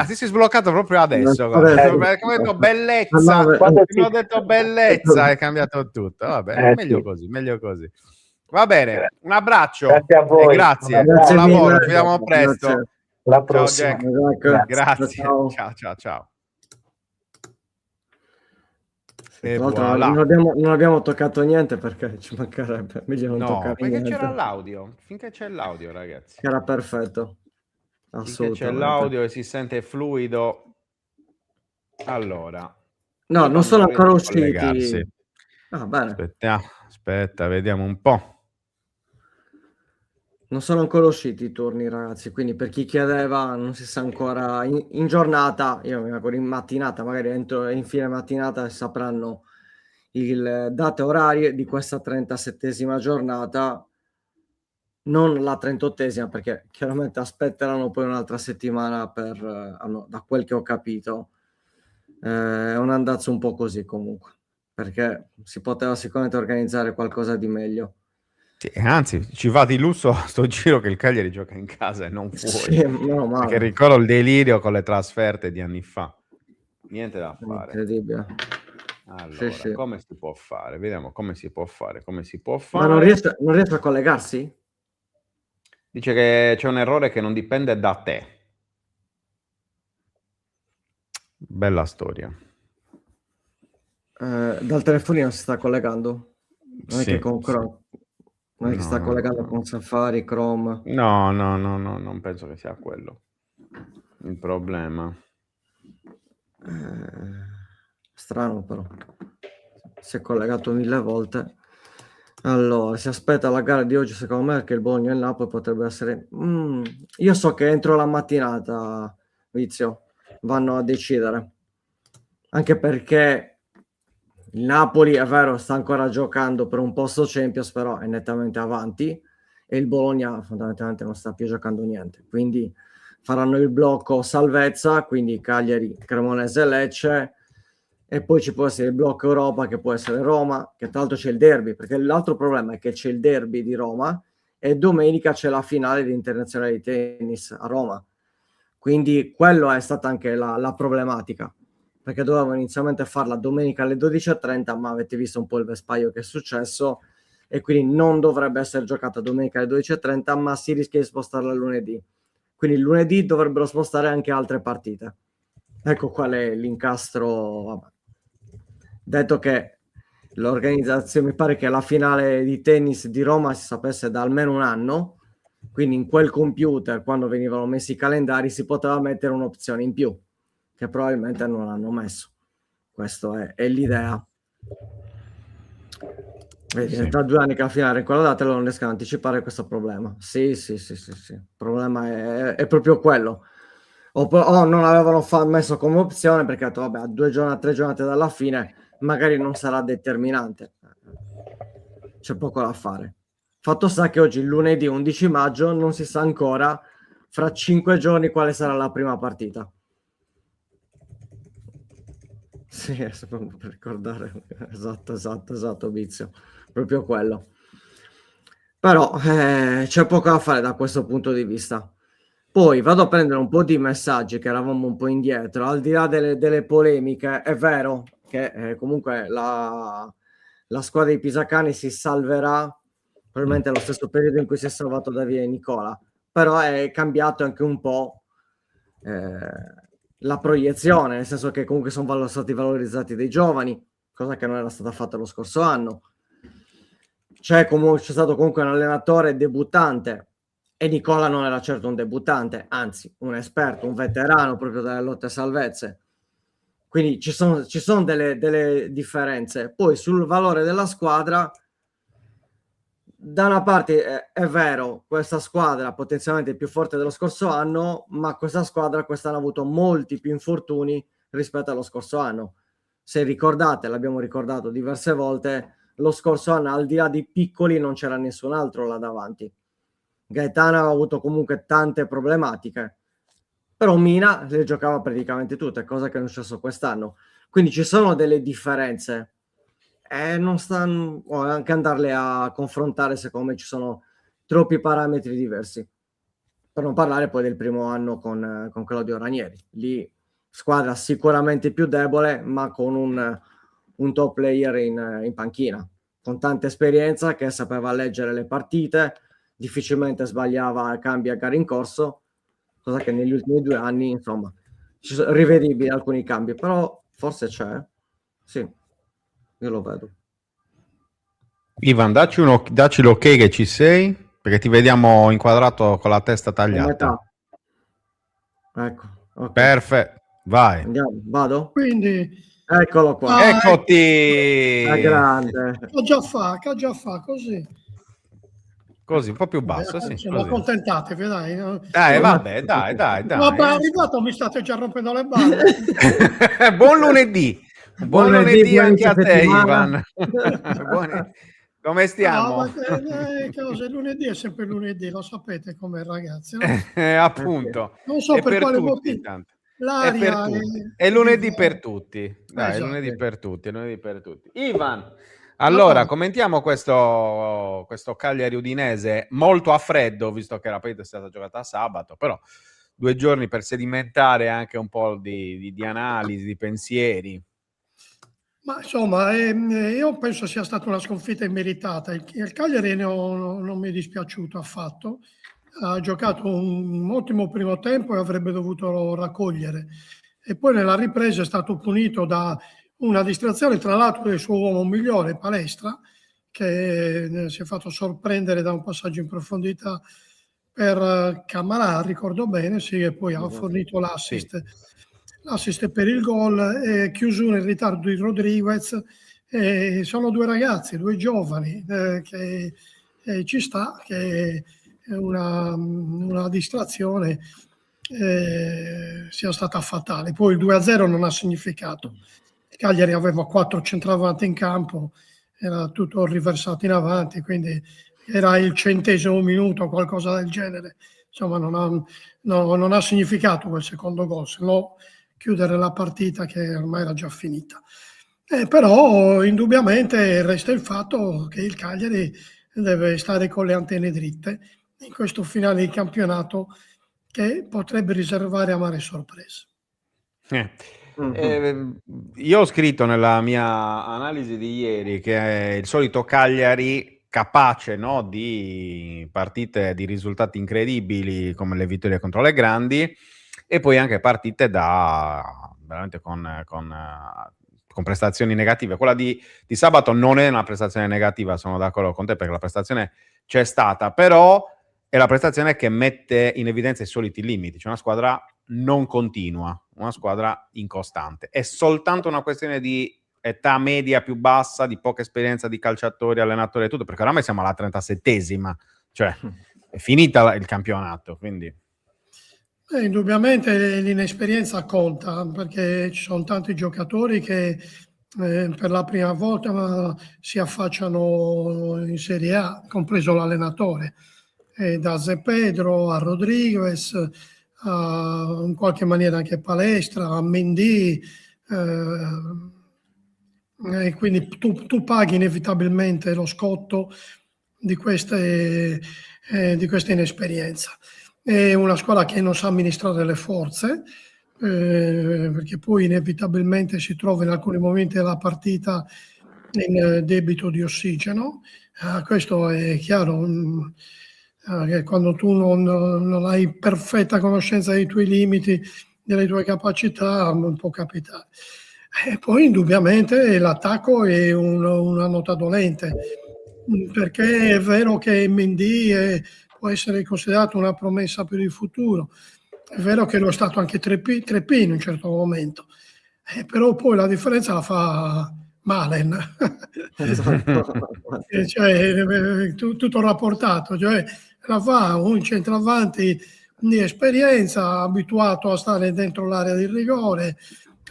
Ti sei sbloccato proprio adesso, guarda. Come ho detto bellezza, come ho detto bellezza, è cambiato tutto. Vabbè, meglio così, meglio così. Va bene, un abbraccio. Grazie a voi. E grazie, Grazie buon lavoro, mille. ci vediamo presto. Grazie. La prossima. Ciao Jack. Grazie. Ciao. Ciao. Tra E l'altro voilà. non abbiamo toccato niente, perché ci mancherebbe, meglio non No, toccare perché niente. c'era l'audio, finché c'è l'audio, ragazzi. Era perfetto, Finché c'è assolutamente. l'audio e si sente fluido. Allora, No, non sono riesce ancora a usciti. collegarsi. Ah, bene. Aspetta, vediamo un po'. Non sono ancora usciti i turni, ragazzi, quindi per chi chiedeva non si sa ancora. In giornata, io mi auguro in mattinata, magari in fine mattinata sapranno il date orarie di questa 37esima giornata, non la 38esima, perché chiaramente aspetteranno poi un'altra settimana da quel che ho capito. È un andazzo un po' così comunque, perché si poteva sicuramente organizzare qualcosa di meglio. Sì, anzi, ci va di lusso sto giro che il Cagliari gioca in casa e non fuori. Sì, meno male. Perché ricordo il delirio con le trasferte di anni fa. Niente da fare. Incredibile. Allora, Sì. come si può fare? Vediamo come si può fare. Ma non riesce a collegarsi? Dice che c'è un errore che non dipende da te. Bella storia. Dal telefonino si sta collegando? Non è che con Sì. Chrome, non è che sta collegando con Safari, Chrome. No, non penso che sia quello il problema. Strano però. Si è collegato 1000 volte. Allora, si aspetta la gara di oggi, secondo me, che il Bologna e il Napoli potrebbe essere... io so che entro la mattinata, Vizio, vanno a decidere. Anche perché il Napoli, è vero, sta ancora giocando per un posto Champions, però è nettamente avanti, e il Bologna fondamentalmente non sta più giocando niente. Quindi faranno il blocco salvezza, quindi Cagliari, Cremonese e Lecce, e poi ci può essere il blocco Europa, che può essere Roma, che tra l'altro c'è il derby, perché l'altro problema è che c'è il derby di Roma e domenica c'è la finale di internazionale di tennis a Roma. Quindi quello è stata anche la problematica, perché dovevano inizialmente farla domenica alle 12:30, ma avete visto un po' il vespaio che è successo, e quindi non dovrebbe essere giocata domenica alle 12:30, ma si rischia di spostarla lunedì. Quindi lunedì dovrebbero spostare anche altre partite. Ecco qual è l'incastro. Vabbè. Detto che l'organizzazione, mi pare che la finale di tennis di Roma si sapesse da almeno un anno, quindi in quel computer, quando venivano messi i calendari, si poteva mettere un'opzione in più, che probabilmente non hanno messo. Questa è l'idea. Vedi, Sì. tra 2 anni che la finale è quella data, loro non riescono a anticipare questo problema. Sì. Il problema è proprio quello. O non avevano messo come opzione perché ha detto, vabbè, a 2 giornate, 3 giornate dalla fine magari non sarà determinante. C'è poco da fare. Fatto sta che oggi, lunedì 11 maggio, non si sa ancora fra 5 giorni quale sarà la prima partita. Sì, per ricordare. Esatto, Vizio. Proprio quello. Però c'è poco da fare da questo punto di vista. Poi vado a prendere un po' di messaggi, che eravamo un po' indietro, al di là delle polemiche. È vero che comunque la squadra di Pisacani si salverà probabilmente allo stesso periodo in cui si è salvato Davide e Nicola, però è cambiato anche un po' la proiezione, nel senso che comunque sono stati valorizzati dei giovani, cosa che non era stata fatta lo scorso anno. C'è stato comunque un allenatore debuttante, e Nicola non era certo un debuttante, anzi un esperto, un veterano proprio delle lotte a salvezze. Quindi ci sono delle differenze. Poi sul valore della squadra, da una parte è vero, questa squadra potenzialmente è più forte dello scorso anno, ma questa squadra quest'anno ha avuto molti più infortuni rispetto allo scorso anno. Se ricordate, l'abbiamo ricordato diverse volte, lo scorso anno al di là di Piccoli non c'era nessun altro là davanti. Gaetano aveva avuto comunque tante problematiche, però Mina le giocava praticamente tutte, cosa che non è successo quest'anno. Quindi ci sono delle differenze, non stanno anche andarle a confrontare, secondo me ci sono troppi parametri diversi, per non parlare poi del primo anno con Claudio Ranieri. Lì squadra sicuramente più debole, ma con un top player in panchina, con tanta esperienza, che sapeva leggere le partite, difficilmente sbagliava cambi a gara in corso, cosa che negli ultimi 2 anni, insomma, ci sono rivedibili alcuni cambi, però forse c'è. Sì, io lo vedo. Ivan, dacci l'ok che ci sei, perché ti vediamo inquadrato con la testa tagliata. Ecco, ok. Perfetto, vai. Andiamo, vado? Quindi Eccolo qua. Eccoti! È grande. che già fa così. Così, un po' più basso, sì. Sono accontentatevi, dai. Vabbè, dai. Vabbè, arrivato, mi state già rompendo le balle. Buon lunedì. Buon lunedì anche a te, settimana. Ivan. Come stiamo? No, lunedì è sempre lunedì, lo sapete com'è, ragazzi. No? Appunto. Non so per quale motivo. Intanto. L'aria è lunedì per tutti. Dai, esatto. È lunedì per tutti. Ivan, allora commentiamo questo Cagliari Udinese molto a freddo, visto che la partita è stata giocata sabato, però 2 giorni per sedimentare anche un po' di analisi, di pensieri. Ma insomma, io penso sia stata una sconfitta immeritata. Il Cagliari non mi è dispiaciuto affatto. Ha giocato un ottimo primo tempo e avrebbe dovuto raccogliere. E poi nella ripresa è stato punito da una distrazione, tra l'altro, del suo uomo migliore, Palestra, che si è fatto sorprendere da un passaggio in profondità per Camarà, ricordo bene, sì, e poi ha fornito l'assist per il gol, chiusura in ritardo di Rodriguez Sono due ragazzi, due giovani, che ci sta che una distrazione sia stata fatale. Poi il 2-0 non ha significato. Il Cagliari aveva 4 centravanti in campo, era tutto riversato in avanti, quindi era il 100° minuto o qualcosa del genere. Insomma, non ha significato quel secondo gol, se no chiudere la partita che ormai era già finita. Però indubbiamente resta il fatto che il Cagliari deve stare con le antenne dritte in questo finale di campionato che potrebbe riservare amare sorprese. Io ho scritto nella mia analisi di ieri che è il solito Cagliari capace, no, di partite di risultati incredibili come le vittorie contro le grandi, e poi anche partite da veramente con prestazioni negative. Quella di sabato non è una prestazione negativa, sono d'accordo con te, perché la prestazione c'è stata, però è la prestazione che mette in evidenza i soliti limiti. C'è una squadra non continua, una squadra incostante. È soltanto una questione di età media più bassa, di poca esperienza di calciatori, allenatori e tutto, perché oramai siamo alla 37esima, cioè è finita il campionato, quindi... Indubbiamente l'inesperienza conta, perché ci sono tanti giocatori che per la prima volta si affacciano in Serie A, compreso l'allenatore, da Zé Pedro a Rodriguez, in qualche maniera anche Palestra, a Mendy, e quindi tu paghi inevitabilmente lo scotto di questa inesperienza. È una squadra che non sa amministrare le forze, perché poi inevitabilmente si trova in alcuni momenti della partita in debito di ossigeno. Questo è chiaro, che quando tu non hai perfetta conoscenza dei tuoi limiti, delle tue capacità, non può capitare. E poi indubbiamente l'attacco è una nota dolente, perché è vero che Mendy può essere considerato una promessa per il futuro, è vero che lo è stato anche Treppi in un certo momento, però poi la differenza la fa Malen. Cioè, tutto rapportato, cioè la fa un centravanti di esperienza, abituato a stare dentro l'area di rigore,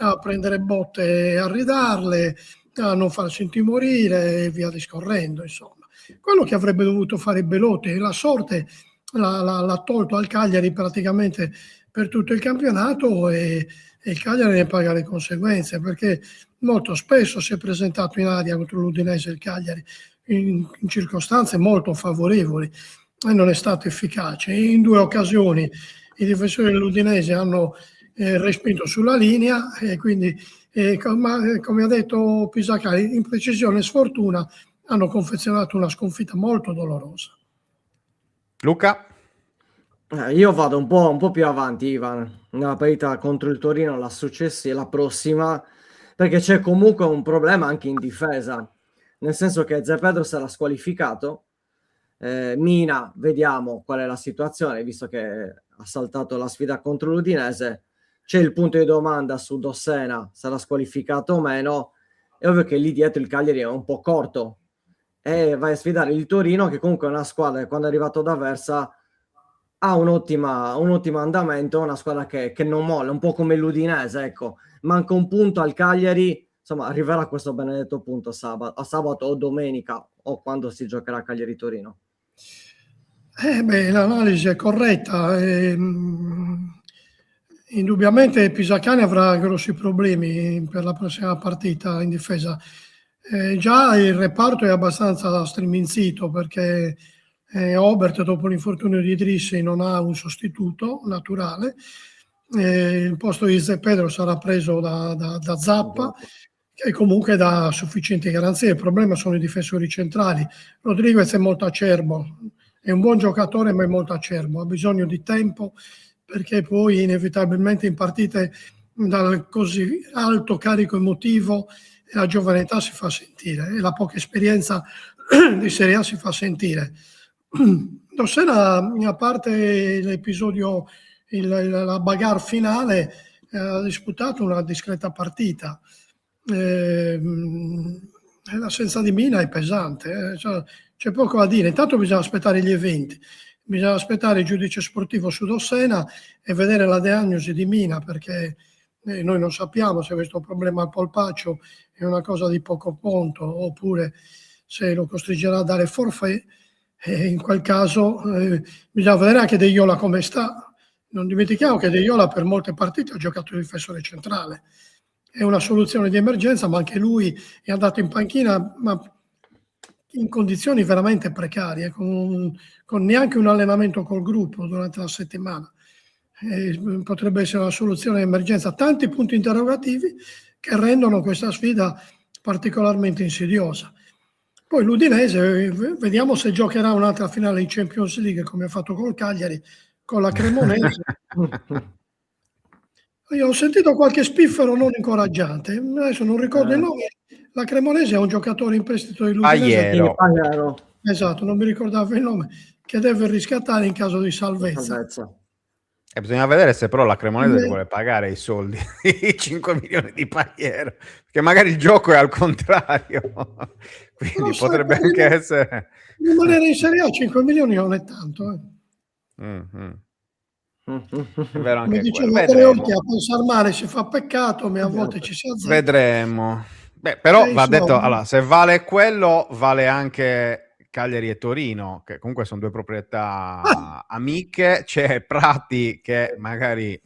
a prendere botte e a ridarle, a non farsi intimorire e via discorrendo, insomma. Quello che avrebbe dovuto fare Belotti, la sorte l'ha tolto al Cagliari praticamente per tutto il campionato, e il Cagliari ne paga le conseguenze, perché molto spesso si è presentato in aria contro l'Udinese il Cagliari in circostanze molto favorevoli e non è stato efficace. In 2 occasioni i difensori dell'Udinese hanno respinto sulla linea, e quindi come ha detto Pisacari, imprecisione e sfortuna hanno confezionato una sconfitta molto dolorosa. Luca? Io vado un po' più avanti, Ivan. Nella partita contro il Torino, la successiva, la prossima, perché c'è comunque un problema anche in difesa, nel senso che Zé Pedro sarà squalificato. Mina, vediamo qual è la situazione, visto che ha saltato la sfida contro l'Udinese. C'è il punto di domanda su Dossena, sarà squalificato o meno. È ovvio che lì dietro il Cagliari è un po' corto e vai a sfidare il Torino, che comunque è una squadra che quando è arrivato da Versa ha un ottimo andamento, una squadra che non molla, un po' come l'Udinese, ecco. Manca un punto al Cagliari, insomma arriverà a questo benedetto punto a sabato o domenica, o quando si giocherà Cagliari-Torino. L'analisi è corretta. Indubbiamente Pisacani avrà grossi problemi per la prossima partita in difesa. Già il reparto è abbastanza striminzito, perché Obert, dopo l'infortunio di Idrissi, non ha un sostituto naturale. Il posto di Zé Pedro sarà preso da Zappa, che comunque dà sufficienti garanzie. Il problema sono i difensori centrali. Rodriguez è molto acerbo, è un buon giocatore ma è molto acerbo, ha bisogno di tempo, perché poi inevitabilmente in partite dal così alto carico emotivo la giovanetà si fa sentire, e la poca esperienza di Serie A si fa sentire. Dossena, a parte l'episodio, la bagarre finale, ha disputato una discreta partita. L'assenza di Mina è pesante, cioè, c'è poco da dire. Intanto bisogna aspettare gli eventi, bisogna aspettare il giudice sportivo su Dossena e vedere la diagnosi di Mina, perché noi non sappiamo se questo problema al polpaccio è una cosa di poco conto oppure se lo costringerà a dare forfait, e in quel caso bisogna vedere anche De Iola come sta. Non dimentichiamo che De Iola per molte partite ha giocato difensore centrale. È una soluzione di emergenza, ma anche lui è andato in panchina, ma in condizioni veramente precarie, con neanche un allenamento col gruppo durante la settimana. Potrebbe essere una soluzione di emergenza. Tanti punti interrogativi che rendono questa sfida particolarmente insidiosa. Poi l'Udinese, vediamo se giocherà un'altra finale in Champions League come ha fatto col Cagliari, con la Cremonese. Io ho sentito qualche spiffero non incoraggiante, adesso non ricordo il nome. La Cremonese è un giocatore in prestito dell'Udinese. Esatto, non mi ricordavo il nome, che deve riscattare in caso di salvezza. E bisogna vedere se però la Cremonese vuole pagare i soldi, i 5 milioni di Pagliero, perché magari il gioco è al contrario, quindi potrebbe anche essere... Rimanere in Serie A 5 milioni non è tanto. È vero anche come dicevo vedremo. A pensare male si fa peccato, ma a volte ci si azzecca. Vedremo. Beh, però va detto, allora, se vale quello, vale anche Cagliari e Torino, che comunque sono due proprietà amiche. C'è Prati che magari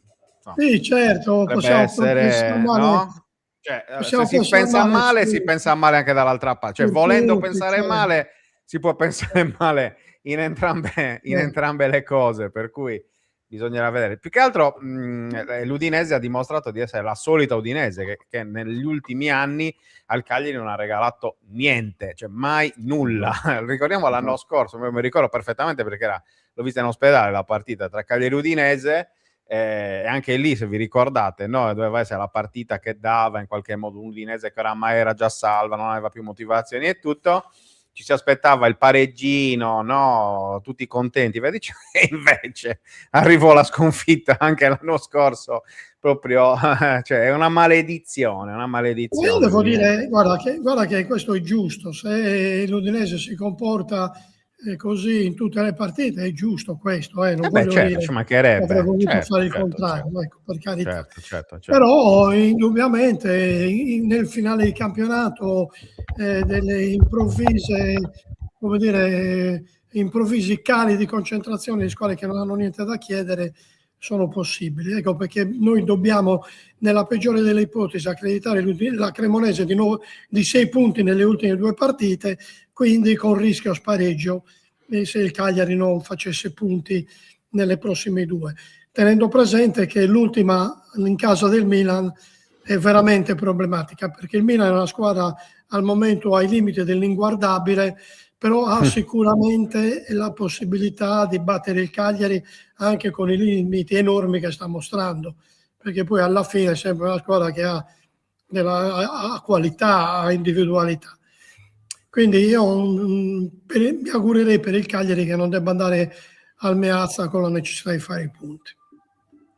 sì, certo, possiamo essere, no? Cioè, se si pensa male, si pensa male anche dall'altra parte. Cioè, volendo pensare male, si può pensare male in entrambe le cose, per cui bisognerà vedere. Più che altro l'Udinese ha dimostrato di essere la solita Udinese che negli ultimi anni al Cagliari non ha regalato niente, cioè mai nulla. Ricordiamo l'anno scorso, mi ricordo perfettamente perché l'ho vista in ospedale la partita tra Cagliari e Udinese, e anche lì, se vi ricordate, no, doveva essere la partita che dava in qualche modo un Udinese che oramai era già salva, non aveva più motivazioni e tutto. Ci si aspettava il pareggino, no? Tutti contenti, e invece arrivò la sconfitta anche l'anno scorso, proprio, cioè è una maledizione, Io devo dire, guarda che questo è giusto, se l'Udinese si comporta così in tutte le partite è giusto questo, non voglio dire ci mancherebbe, che avrei voluto fare il contrario, ecco, per carità. Certo. Però indubbiamente nel finale di campionato delle improvvisi cali di concentrazione di squadre che non hanno niente da chiedere sono possibili, ecco perché noi dobbiamo, nella peggiore delle ipotesi, accreditare la Cremonese di 6 punti nelle ultime 2 partite, quindi con rischio spareggio se il Cagliari non facesse punti nelle prossime 2, tenendo presente che l'ultima in casa del Milan è veramente problematica, perché il Milan è una squadra al momento ai limiti dell'inguardabile, però ha sicuramente la possibilità di battere il Cagliari anche con i limiti enormi che sta mostrando, perché poi alla fine è sempre una squadra che ha qualità, ha individualità. Quindi io mi augurerei per il Cagliari che non debba andare al Meazza con la necessità di fare i punti.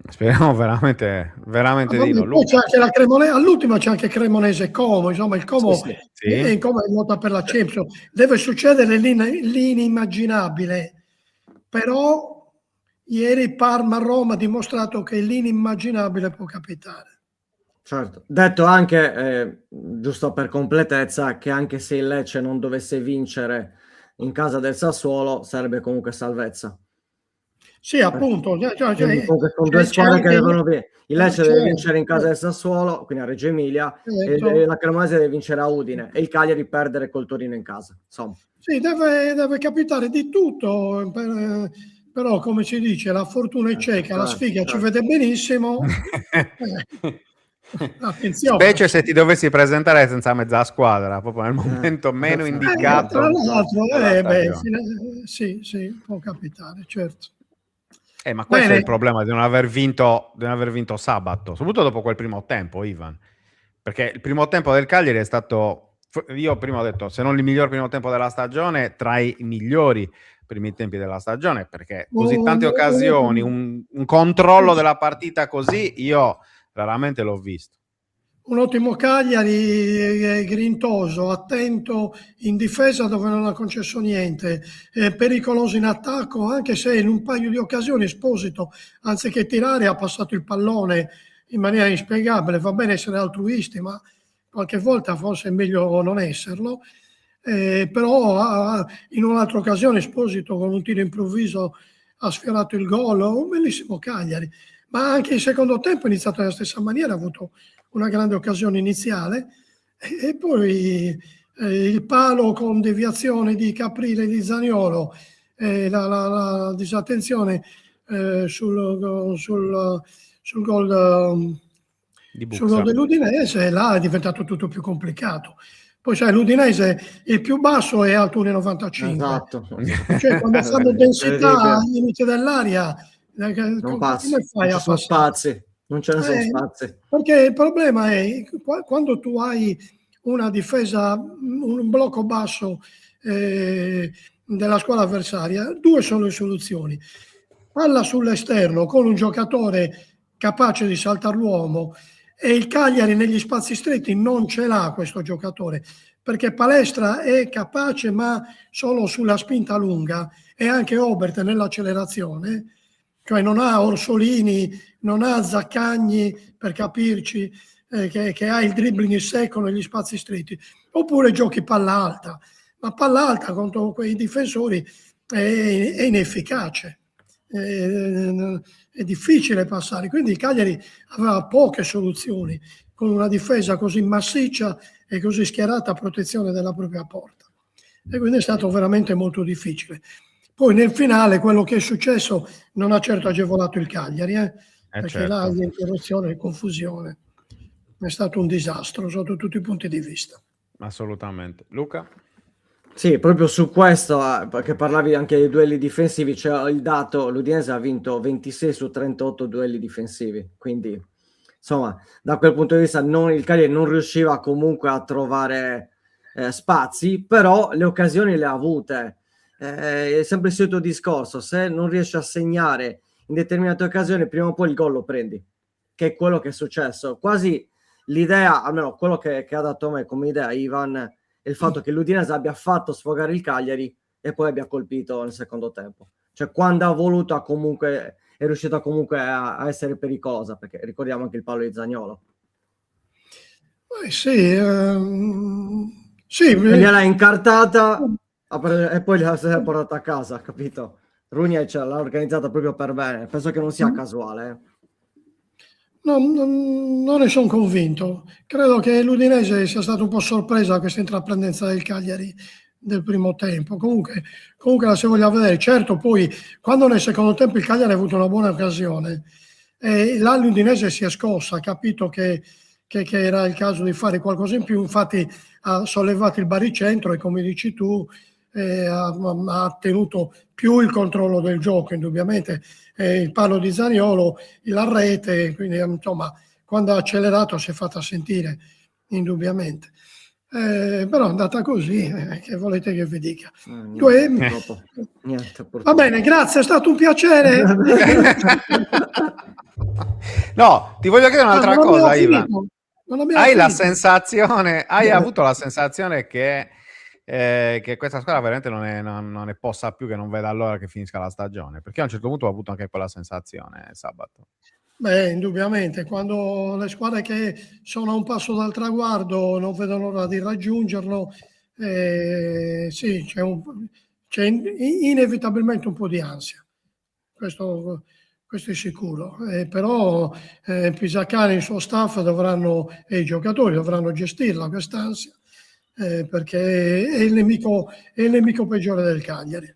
Speriamo veramente di no. Poi c'è anche la Cremonese, all'ultima c'è anche Cremonese Como, insomma il Como è in lotta per la Champions. Deve succedere l'inimmaginabile, però ieri Parma-Roma ha dimostrato che l'inimmaginabile può capitare. Certo, detto anche, giusto per completezza, che anche se il Lecce non dovesse vincere in casa del Sassuolo sarebbe comunque salvezza. Sì, appunto. Comunque sono due squadre che devono vincere. Il Lecce deve vincere in casa del Sassuolo, quindi a Reggio Emilia, e la Cremonese deve vincere a Udine e il Cagliari perdere col Torino in casa. Insomma. Sì, deve capitare di tutto, però come si dice, la fortuna è cieca, la sfiga ci vede benissimo. Attenzione. Specie se ti dovessi presentare senza mezza squadra, proprio nel momento meno indicato. Tra l'altro, sì, può capitare, certo. Ma questo è il problema di non aver vinto sabato, soprattutto dopo quel primo tempo, Ivan. Perché il primo tempo del Cagliari è stato, io prima ho detto, se non il miglior primo tempo della stagione, tra i migliori primi tempi della stagione, perché così tante occasioni, un controllo della partita così, io raramente l'ho visto. un ottimo Cagliari, grintoso, attento in difesa dove non ha concesso niente, pericoloso in attacco, anche se in un paio di occasioni Esposito, anziché tirare, ha passato il pallone in maniera inspiegabile. Va bene essere altruisti, ma qualche volta forse è meglio non esserlo. Però in un'altra occasione Esposito con un tiro improvviso ha sfiorato il gol, un bellissimo Cagliari. Ma anche il secondo tempo è iniziato nella stessa maniera, ha avuto una grande occasione iniziale e poi il palo con deviazione di Caprile e di Zaniolo, la disattenzione sul gol dell'Udinese, là è diventato tutto più complicato. Poi sai, l'Udinese il più basso è alto 1,95. Esatto. Cioè quando fanno densità ai limiti dell'aria, non passi, come fai non ci sono spazi, non ce ne sono spazi. Perché il problema è quando tu hai una difesa, un blocco basso della squadra avversaria, due sono le soluzioni. Palla sull'esterno con un giocatore capace di saltare l'uomo, e il Cagliari negli spazi stretti non ce l'ha questo giocatore, perché Palestra è capace ma solo sulla spinta lunga, e anche Obert nell'accelerazione, cioè non ha Orsolini, non ha Zaccagni, per capirci, che ha il dribbling in secco negli spazi stretti, oppure giochi palla alta, ma palla alta contro quei difensori è inefficace, è difficile passare, quindi il Cagliari aveva poche soluzioni con una difesa così massiccia e così schierata a protezione della propria porta, e quindi è stato veramente molto difficile. Poi nel finale quello che è successo non ha certo agevolato il Cagliari, perché certo. là l'interruzione e confusione è stato un disastro sotto tutti i punti di vista. Assolutamente. Luca? Sì, proprio su questo, perché parlavi anche dei duelli difensivi, c'è il dato, l'Udinese ha vinto 26 su 38 duelli difensivi, quindi insomma da quel punto di vista il Cagliari non riusciva comunque a trovare spazi, però le occasioni le ha avute. È sempre il solito discorso: se non riesci a segnare in determinate occasioni, prima o poi il gol lo prendi, che è quello che è successo. Quasi l'idea, almeno quello che ha dato a me come idea Ivan, è il fatto che l'Udinese abbia fatto sfogare il Cagliari e poi abbia colpito nel secondo tempo. Cioè quando ha voluto comunque è riuscita comunque a essere pericolosa, perché ricordiamo anche il palo di Zaniolo. Sì, gliel'ha incartata e poi si è portata a casa, capito? Rugna l'ha organizzata proprio per bene, penso che non sia casuale. No, non ne sono convinto. Credo che l'Udinese sia stata un po' sorpresa da questa intraprendenza del Cagliari del primo tempo. Comunque la si voglia vedere. Certo, poi quando nel secondo tempo il Cagliari ha avuto una buona occasione, là l'Udinese si è scossa, ha capito che era il caso di fare qualcosa in più, infatti ha sollevato il baricentro e, come dici tu, ha tenuto più il controllo del gioco, indubbiamente, il palo di Zaniolo, la rete, quindi insomma quando ha accelerato si è fatta sentire indubbiamente, però è andata così, che volete che vi dica? Niente, va bene, grazie, è stato un piacere. No, ti voglio chiedere un'altra cosa, Ivan. Hai avuto la sensazione che questa squadra veramente non è possa più, che non veda l'ora che finisca la stagione? Perché a un certo punto ho avuto anche quella sensazione sabato. Beh, indubbiamente, quando le squadre che sono a un passo dal traguardo non vedono l'ora di raggiungerlo, sì, c'è inevitabilmente un po' di ansia, questo è sicuro, però Pisacane e il suo staff e i giocatori dovranno gestirla quest'ansia, perché è il nemico peggiore del Cagliari.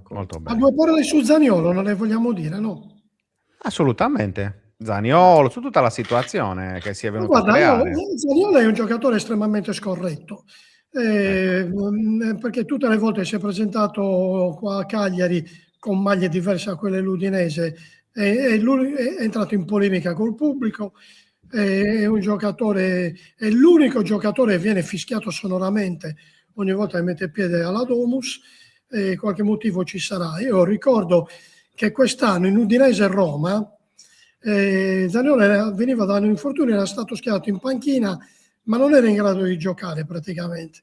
Molto bene. A due parole su Zaniolo non ne vogliamo dire, no? Assolutamente. Zaniolo, su tutta la situazione che si è venuta a creare. Zaniolo è un giocatore estremamente scorretto, perché tutte le volte si è presentato qua a Cagliari con maglie diverse a quelle dell'Udinese, è entrato in polemica col pubblico, è l'unico giocatore che viene fischiato sonoramente ogni volta che mette piede alla Domus, qualche motivo ci sarà. Io ricordo che quest'anno in Udinese e Roma Zaniolo veniva da un infortunio, era stato schierato in panchina, ma non era in grado di giocare praticamente.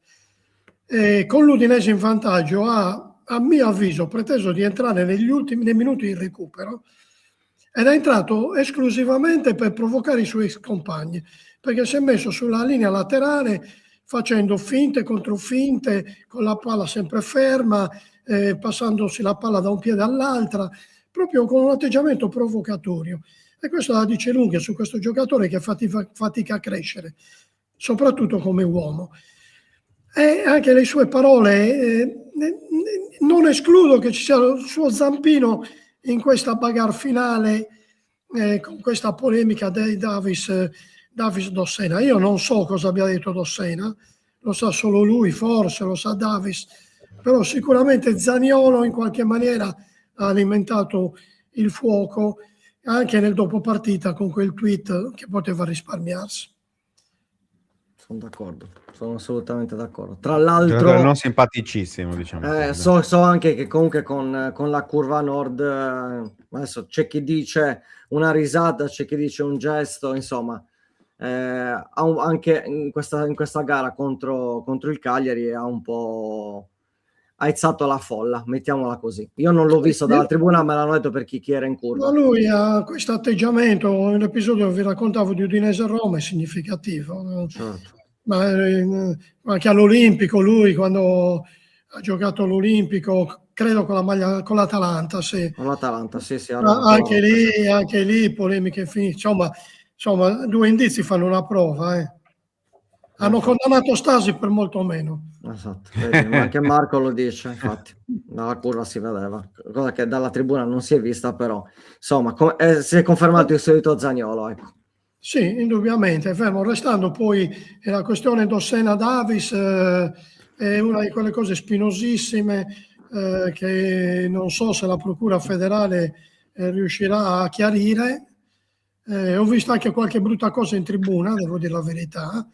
Con l'Udinese in vantaggio a mio avviso preteso di entrare nei minuti di recupero, ed è entrato esclusivamente per provocare i suoi compagni, perché si è messo sulla linea laterale facendo finte contro finte, con la palla sempre ferma, passandosi la palla da un piede all'altra, proprio con un atteggiamento provocatorio. E questo la dice lunga su questo giocatore che fatica a crescere, soprattutto come uomo. E anche le sue parole, non escludo che ci sia il suo zampino in questa bagarre finale, con questa polemica dei Davis Dossena. Io non so cosa abbia detto Dossena, lo sa solo lui, forse lo sa Davis, però sicuramente Zaniolo in qualche maniera ha alimentato il fuoco anche nel dopo partita con quel tweet che poteva risparmiarsi. Sono d'accordo, sono assolutamente d'accordo. Tra l'altro, giocatore non simpaticissimo, diciamo. so anche che comunque con la curva nord, adesso c'è chi dice una risata, c'è chi dice un gesto, insomma, anche in questa gara contro il Cagliari ha un po' aizzato la folla, mettiamola così. Io non l'ho visto dalla tribuna, me l'hanno detto per chi era in curva. Ma lui ha questo atteggiamento, l'episodio che vi raccontavo di Udinese Roma è significativo. Certo. Ma anche all'Olimpico, lui quando ha giocato all'Olimpico, credo con la maglia, con l'Atalanta, sì. Con l'Atalanta, sì. Anche lì polemiche finite. Insomma, due indizi fanno una prova. Hanno condannato Stasi per molto meno. Esatto, vedi, ma anche Marco lo dice, infatti, dalla curva si vedeva, cosa che dalla tribuna non si è vista, però insomma si è confermato il solito Zaniolo, ecco. Sì, indubbiamente, fermo restando poi la questione Dossena-Davis è una di quelle cose spinosissime che non so se la Procura federale riuscirà a chiarire. Ho visto anche qualche brutta cosa in tribuna, devo dire la verità.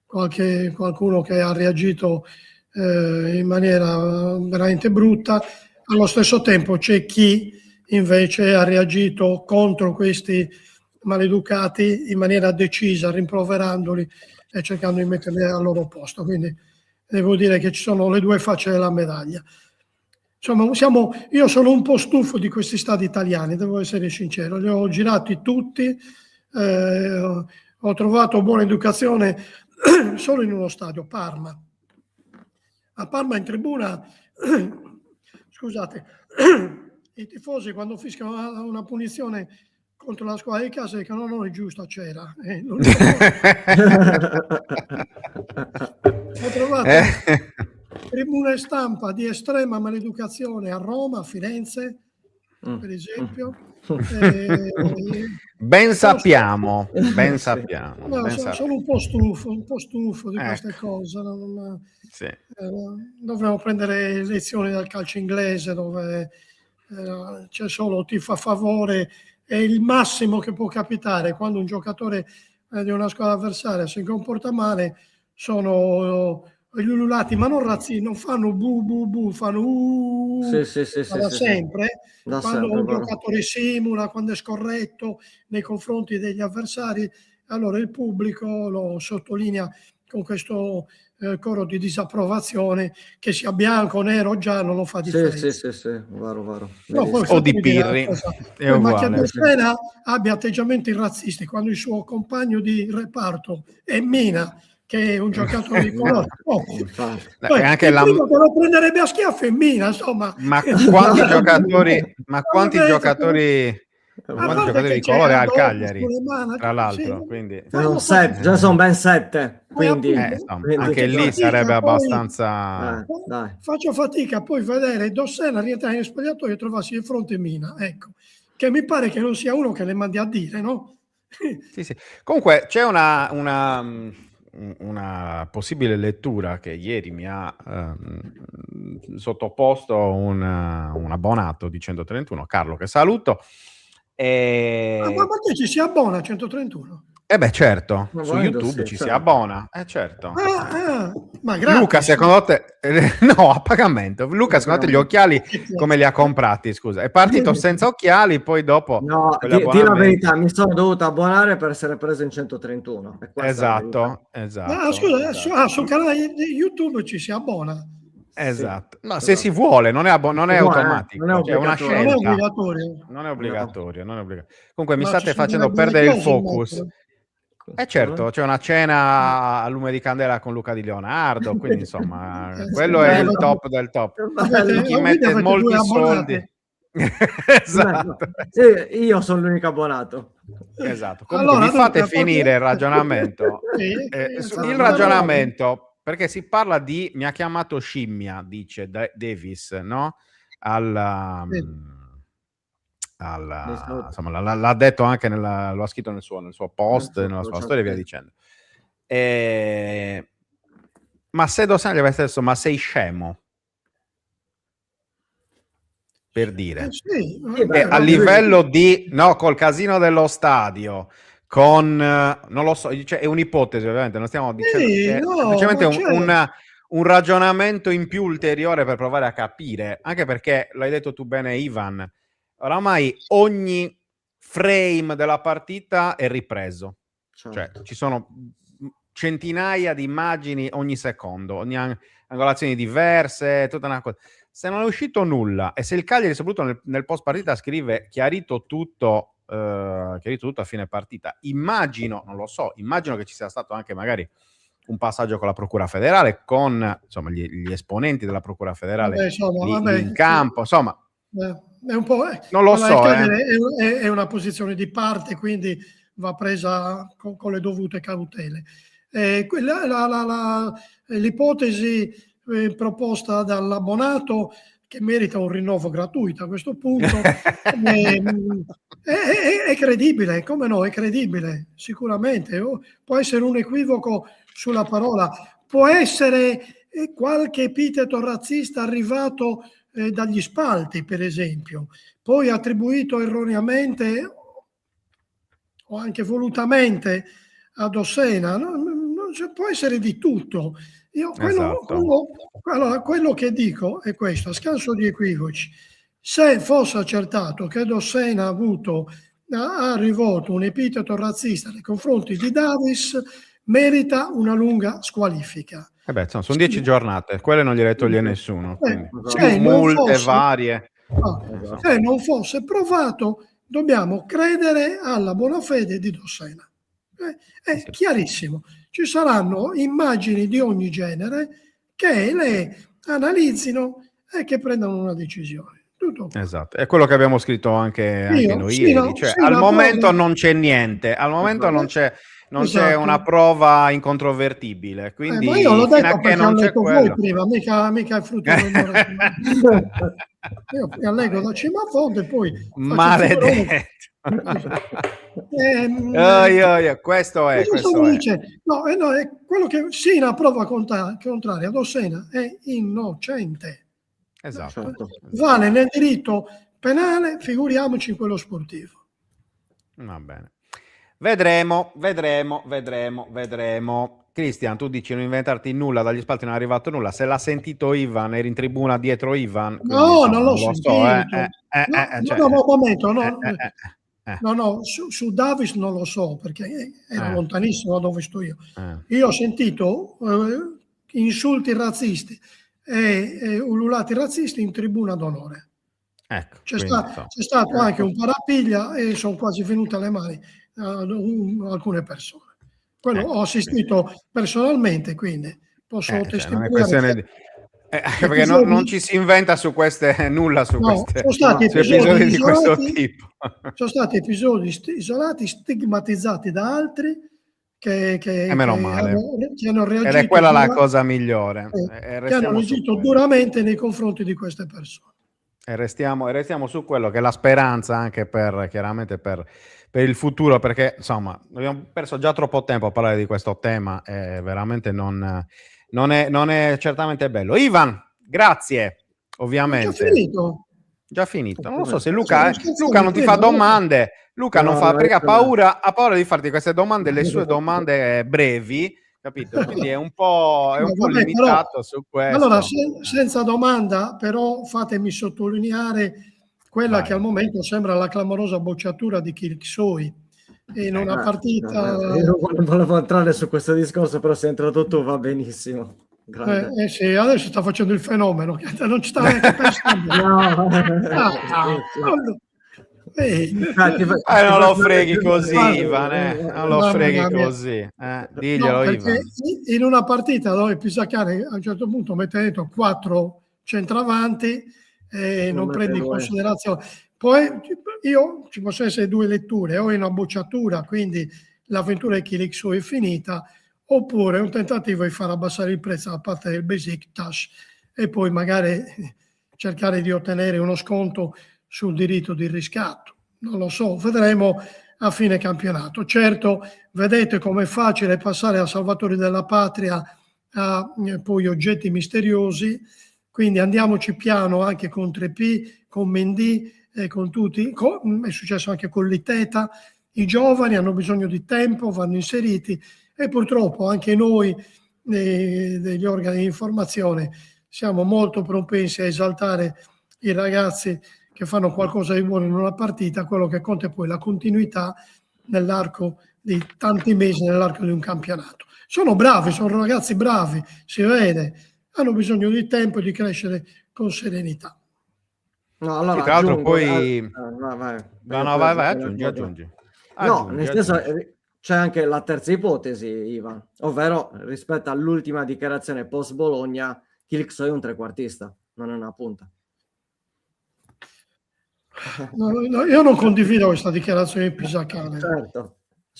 Qualcuno che ha reagito in maniera veramente brutta. Allo stesso tempo c'è chi invece ha reagito contro questi maleducati in maniera decisa, rimproverandoli e cercando di metterli al loro posto. Quindi devo dire che ci sono le due facce della medaglia. Insomma, io sono un po' stufo di questi stadi italiani, devo essere sincero, li ho girati tutti, ho trovato buona educazione solo in uno stadio, Parma. A Parma in tribuna, scusate, i tifosi quando fischiano una punizione contro la squadra di casa dicono no, è giusta, c'era. Ho trovato tribune stampa di estrema maleducazione a Roma, a Firenze, per esempio. Ben sappiamo. Sono un po' stufo di queste cose. Dovremmo prendere lezioni dal calcio inglese dove c'è solo tifo a favore e il massimo che può capitare quando un giocatore di una squadra avversaria si comporta male sono gli ululati, ma non razzisti, non fanno bu bu bu, fanno da sempre. Quando un giocatore simula, quando è scorretto nei confronti degli avversari, allora il pubblico lo sottolinea con questo coro di disapprovazione, che sia bianco, nero, giallo, non fa differenza. Sì, vero. No, o di Pirri, ma che Dossena abbia atteggiamenti razzisti quando il suo compagno di reparto è Mina, che è un giocatore di colore. Poi, anche il primo che lo prenderebbe a schiaffi è Mina, insomma. Ma quanti giocatori di colore ha il Cagliari, tra l'altro, sì. Quindi già sono ben 7, quindi anche lì sarebbe abbastanza dai. Faccio fatica poi vedere Dossena rientrare in spogliatoio e trovarsi di fronte a Mina, ecco, che mi pare che non sia uno che le mandi a dire, no? Sì. Comunque c'è una possibile lettura che ieri mi ha sottoposto un abbonato di 131, Carlo, che saluto. Ma perché ci si abbona a 131? Certo, Ma su volendo YouTube sì, ci si certo. abbona, certo. Ma gratis. Luca, secondo te... no, a pagamento. Luca, secondo te gli occhiali come li ha comprati, scusa? È partito senza occhiali, poi dopo... No, con gli di la abbonamenti. verità, mi sono dovuto abbonare per essere preso in 131. E questa è la verità. Esatto. Scusa, esatto. sul canale di YouTube ci si abbona. Esatto. No, se Esatto. si vuole, non è Non è automatico, cioè è una obbligatorio. Non è scelta. obbligatorio. Non è No. obbligatorio, non è obbligatorio. Comunque mi Ma ci state sono facendo delle perdere il clausole in focus. mezzo. Certo, c'è una cena a lume di candela con Luca Di Leonardo, quindi insomma, Sì, quello è il top del top. Su chi quindi mette avete 2 molti soldi. abbonati. Esatto. Io sono l'unico abbonato. Esatto. Comunque Allora, mi fate dunque, finire il ragionamento. Il ragionamento, perché si parla di, mi ha chiamato scimmia, dice Davis, no? Insomma, l'ha detto anche lo ha scritto nel suo post, nella sua storia e via dicendo. Ma se Dos Santos gli avesse detto, ma sei scemo? Per dire. A livello di... No, col casino dello stadio, con... non lo so, cioè, è un'ipotesi ovviamente, non stiamo dicendo... semplicemente un ragionamento in più ulteriore per provare a capire, anche perché, l'hai detto tu bene Ivan, oramai ogni frame della partita è ripreso. Cioè, ci sono centinaia di immagini ogni secondo, ogni angolazioni diverse, tutta una cosa. Se non è uscito nulla e se il Cagliari soprattutto nel post partita scrive chiarito tutto a fine partita, immagino che ci sia stato anche magari un passaggio con la Procura Federale, con insomma gli esponenti della Procura Federale lì in campo, insomma è un po', non lo so, è una posizione di parte, quindi va presa con le dovute cautele. L'ipotesi proposta dall'abbonato, che merita un rinnovo gratuito a questo punto, è credibile, come no, è credibile, sicuramente. Può essere un equivoco sulla parola, può essere qualche epiteto razzista arrivato dagli spalti, per esempio, poi attribuito erroneamente o anche volutamente a Dossena. Può essere di tutto. Quello che dico è questo, a scanso di equivoci: se fosse accertato che Dossena ha rivolto un epiteto razzista nei confronti di Davis, merita una lunga squalifica. Sono 10 giornate, quelle non gliele toglie nessuno, quindi multe varie. Se non fosse provato, dobbiamo credere alla buona fede di Dossena. È chiarissimo. Ci saranno immagini di ogni genere che le analizzino e che prendano una decisione. Tutto qua. Esatto, è quello che abbiamo scritto anche noi ieri. Al momento non c'è niente, al momento non c'è una prova incontrovertibile. Quindi ma io l'ho detto perché ho letto quello... voi prima, mica è frutto del io leggo da cima a fondo e poi maledetto. Questo è. No, è quello che sì, una prova contraria a Dossena è innocente. Esatto. Vale nel diritto penale, figuriamoci in quello sportivo. Va bene. Vedremo. Cristian, tu dici non inventarti nulla, dagli spalti non è arrivato nulla. Se l'ha sentito Ivan, eri in tribuna dietro Ivan. No, non l'ho sentito. Su Davis non lo so, perché era lontanissimo da dove sto io. Io ho sentito insulti razzisti e ululati razzisti in tribuna d'onore. Ecco, c'è stato anche un parapiglia e sono quasi venute alle mani alcune persone. Quello ho assistito personalmente, quindi posso testimoniare. Non è questione perché non ci si inventa su queste nulla su queste episodi di questo tipo. Sono stati episodi isolati, stigmatizzati da altri che meno male. hanno reagito. Ed è quella la cosa migliore. Che hanno reagito duramente nei confronti di queste persone. E restiamo su quello che è la speranza anche chiaramente per il futuro, perché insomma abbiamo perso già troppo tempo a parlare di questo tema e veramente non è certamente bello. Ivan, grazie ovviamente. È finito. Già finito. Non lo so se Luca non ti fa domande. Luca non fa, perché ha paura di farti queste domande, le sue domande brevi, capito? Quindi è un po' limitato però, su questo. Allora, senza domanda, però fatemi sottolineare quella che al momento sembra la clamorosa bocciatura di Kirksoi in una partita. Io non volevo entrare su questo discorso, però se hai entrato tu va benissimo. Sì, adesso sta facendo il fenomeno, non ci stava neanche pensando. Non lo freghi così, Ivan, non lo freghi così. Diglielo, Ivan. In una partita dove Pisacane a un certo punto mette dentro 4 centravanti e non prende in considerazione. Poi ci possono essere 2 letture, o è una bocciatura, quindi l'avventura di Kirksoi è finita, oppure un tentativo di far abbassare il prezzo da parte del Besiktas e poi magari cercare di ottenere uno sconto sul diritto di riscatto. Non lo so, vedremo a fine campionato. Certo, vedete com'è facile passare a salvatori della patria a poi oggetti misteriosi, quindi andiamoci piano anche con 3P, con Mendy, con tutti, è successo anche con l'Iteta. I giovani hanno bisogno di tempo, vanno inseriti, e purtroppo anche noi degli organi di informazione siamo molto propensi a esaltare i ragazzi che fanno qualcosa di buono in una partita. Quello che conta è poi la continuità nell'arco di tanti mesi, nell'arco di un campionato. Sono bravi, sono ragazzi bravi, si vede, hanno bisogno di tempo e di crescere con serenità. No, allora, sì, tra l'altro poi aggiungi. No, nel senso, c'è anche la terza ipotesi, Ivan, ovvero rispetto all'ultima dichiarazione post Bologna, Kirksoi è un trequartista, non è una punta. No, io non condivido questa dichiarazione di Pisacane. Certo.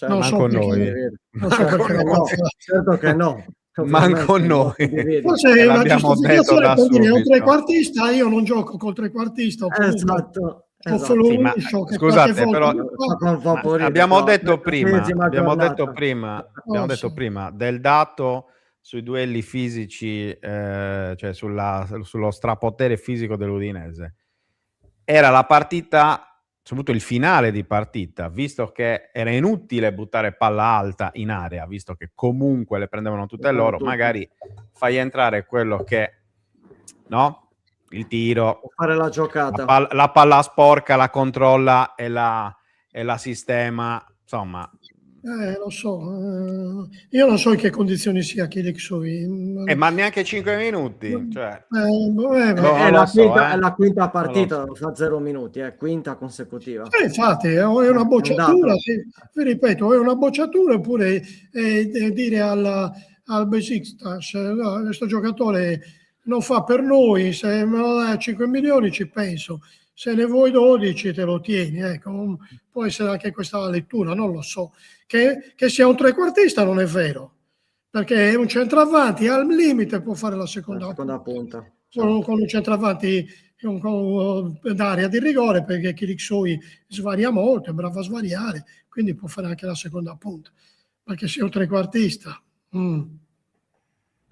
Non so perché, noi. Non so perché no, certo che no. Manco noi. Forse è una giustificazione per dire un trequartista, io non gioco col trequartista. Esatto. Sì, scusate, però abbiamo detto prima del dato sui duelli fisici, cioè sullo strapotere fisico dell'Udinese. Era la partita, soprattutto il finale di partita, visto che era inutile buttare palla alta in area, visto che comunque le prendevano tutte loro, magari fai entrare quello che, no? Il tiro, fare la giocata, la palla sporca, la controlla e la sistema, insomma. Lo so, io non so in che condizioni sia Kirksoi. Ma neanche 5 minuti, cioè. È la quinta partita, fa 0 minuti, quinta consecutiva. Infatti, è una bocciatura, vi ripeto, è una bocciatura, oppure dire al Besiktas, no, questo giocatore non fa per noi, se me lo dai a 5 milioni ci penso, se ne vuoi 12 te lo tieni, ecco. Può essere anche questa la lettura, non lo so. Che sia un trequartista non è vero, perché è un centravanti, al limite può fare la seconda punta. Con un centravanti d'area di rigore, perché Kirksoi svaria molto, è bravo a svariare, quindi può fare anche la seconda punta, perché sia un trequartista.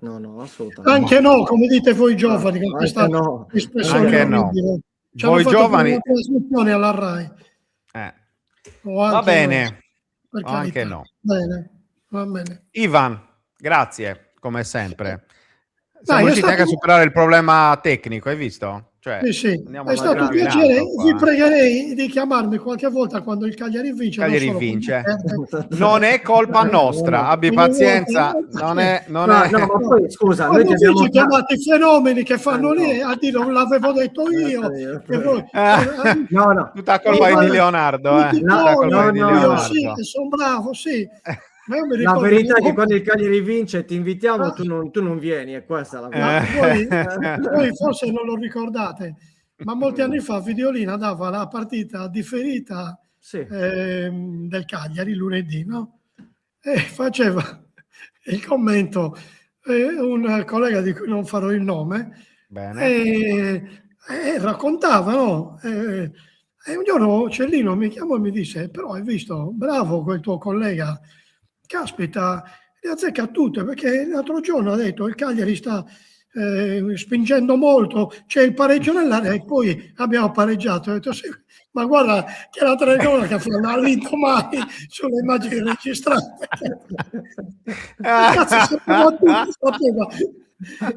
No, assolutamente. Anche no, come dite voi giovani, con questa espressione orribile. Voi giovani una trasmissione alla Rai. Va bene. Anche no. Bene, va bene. Ivan, grazie, come sempre. Siamo riusciti anche a superare il problema tecnico, hai visto? Cioè, sì. È stato un piacere. Vi pregherei di chiamarmi qualche volta quando il Cagliari vince. Non è colpa nostra, abbi pazienza. No, ma poi scusa, noi ti abbiamo chiamato i fenomeni che fanno lì a dire non l'avevo detto io. Tutta colpa di Leonardo. Sì, sono bravo, sì. La verità è che quando il Cagliari vince ti invitiamo, tu non vieni, e questa è la verità. Voi forse non lo ricordate, ma molti anni fa Videolina dava la partita differita del Cagliari lunedì, no? E faceva il commento un collega di cui non farò il nome, e raccontava, no? E un giorno Cellino mi chiamò e mi disse: però hai visto, bravo quel tuo collega, caspita, le azzecca tutte, perché l'altro giorno ha detto il Cagliari sta spingendo molto, c'è il pareggio nell'area e poi abbiamo pareggiato. Ho detto, sì, ma guarda che la telecamera che non ha vinto mai sulle immagini registrate. Cazzo, sapeva tutto, sapeva.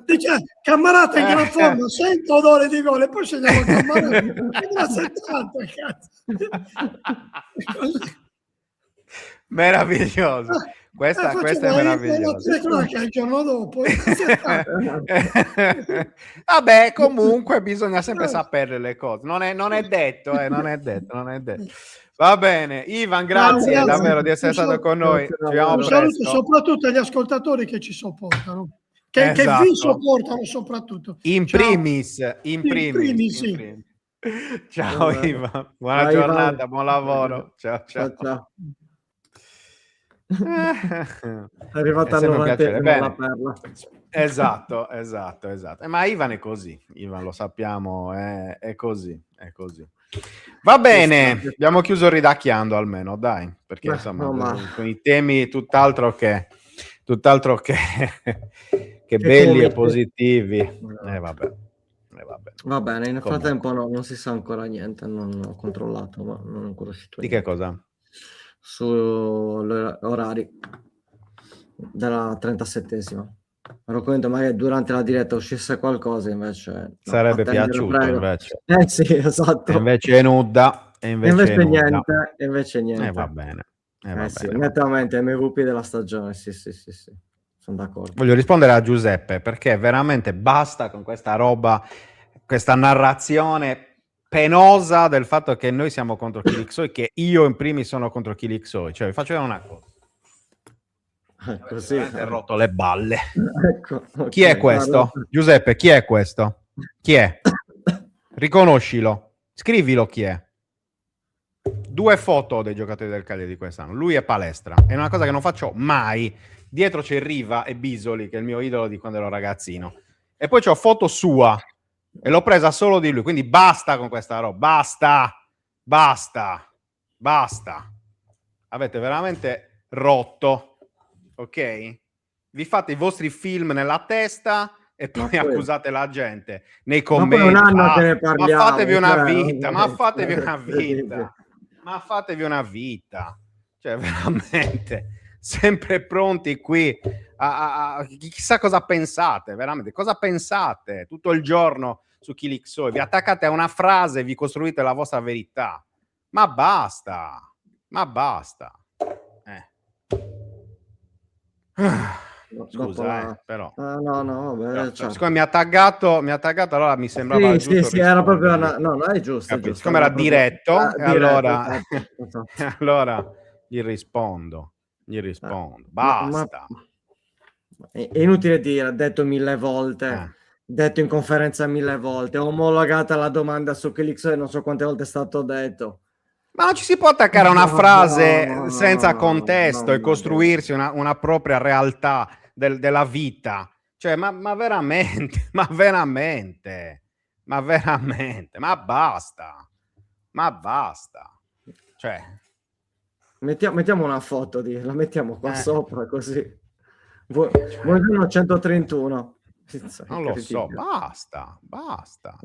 Dice, Cammarata che la forma, 100 odore di gol e poi segniamo Cammarata che da 70, cazzo. Meraviglioso. Questa è meravigliosa. Il giorno dopo. Vabbè, comunque bisogna sempre sapere le cose. Non è detto, non è detto. Va bene, Ivan, grazie davvero di essere stato con noi. Ci vediamo Un saluto presto. soprattutto agli ascoltatori che ci sopportano, che Esatto. vi sopportano soprattutto. In primis. Sì. Ciao Ivan, buona giornata, buon lavoro. Ciao. È arrivata al 90 la perla. Esatto. Ma Ivan è così, Ivan lo sappiamo, è così. Va bene, abbiamo chiuso ridacchiando almeno, dai, perché insomma con i temi tutt'altro che belli e positivi. Vabbè. Va bene, nel frattempo non si sa ancora niente, non ho controllato, ma non ho ancora uscito di niente. Che cosa? Sugli orari della 37esima. Ero convinto magari durante la diretta uscisse qualcosa, invece sarebbe piaciuto invece. Sì, esatto. E invece è nuda. Invece niente. Va bene. Sì, nettamente MVP della stagione, sì. Sono d'accordo. Voglio rispondere a Giuseppe, perché veramente basta con questa roba, questa narrazione penosa del fatto che noi siamo contro Kilixoi, che io in primis sono contro Kilixoi. Cioè, vi faccio vedere una cosa. Così ha rotto le balle. Ecco, okay, chi è questo? Guarda. Giuseppe, chi è questo? Chi è? Riconoscilo, scrivilo chi è. 2 foto dei giocatori del Cagliari di quest'anno. Lui è palestra, è una cosa che non faccio mai. Dietro c'è Riva e Bisoli, che è il mio idolo di quando ero ragazzino, e poi c'ho foto sua e l'ho presa solo di lui. Quindi basta con questa roba, basta. Avete veramente rotto, ok? Vi fate i vostri film nella testa e poi accusate la gente nei commenti. Ma poi un anno che ne parliamo, ma fatevi una vita, cioè veramente sempre pronti qui a chissà cosa pensate, veramente cosa pensate tutto il giorno su Kilixoi, vi attaccate a una frase e vi costruite la vostra verità, ma basta. Scusa, però. No, vabbè, certo. Siccome mi ha taggato, allora mi sembrava giusto. Sì, era proprio no, è giusto. Siccome era diretto, allora gli rispondo. Basta. È inutile dire, ha detto 1000 volte, detto in conferenza 1000 volte, omologata la domanda su Kilixoi, non so quante volte è stato detto. Ma non ci si può attaccare a una frase senza contesto e costruirsi una propria realtà della vita. Cioè, ma veramente, ma basta. Cioè, mettiamo una foto la mettiamo qua sopra così. Buongiorno 131. Non lo so, basta.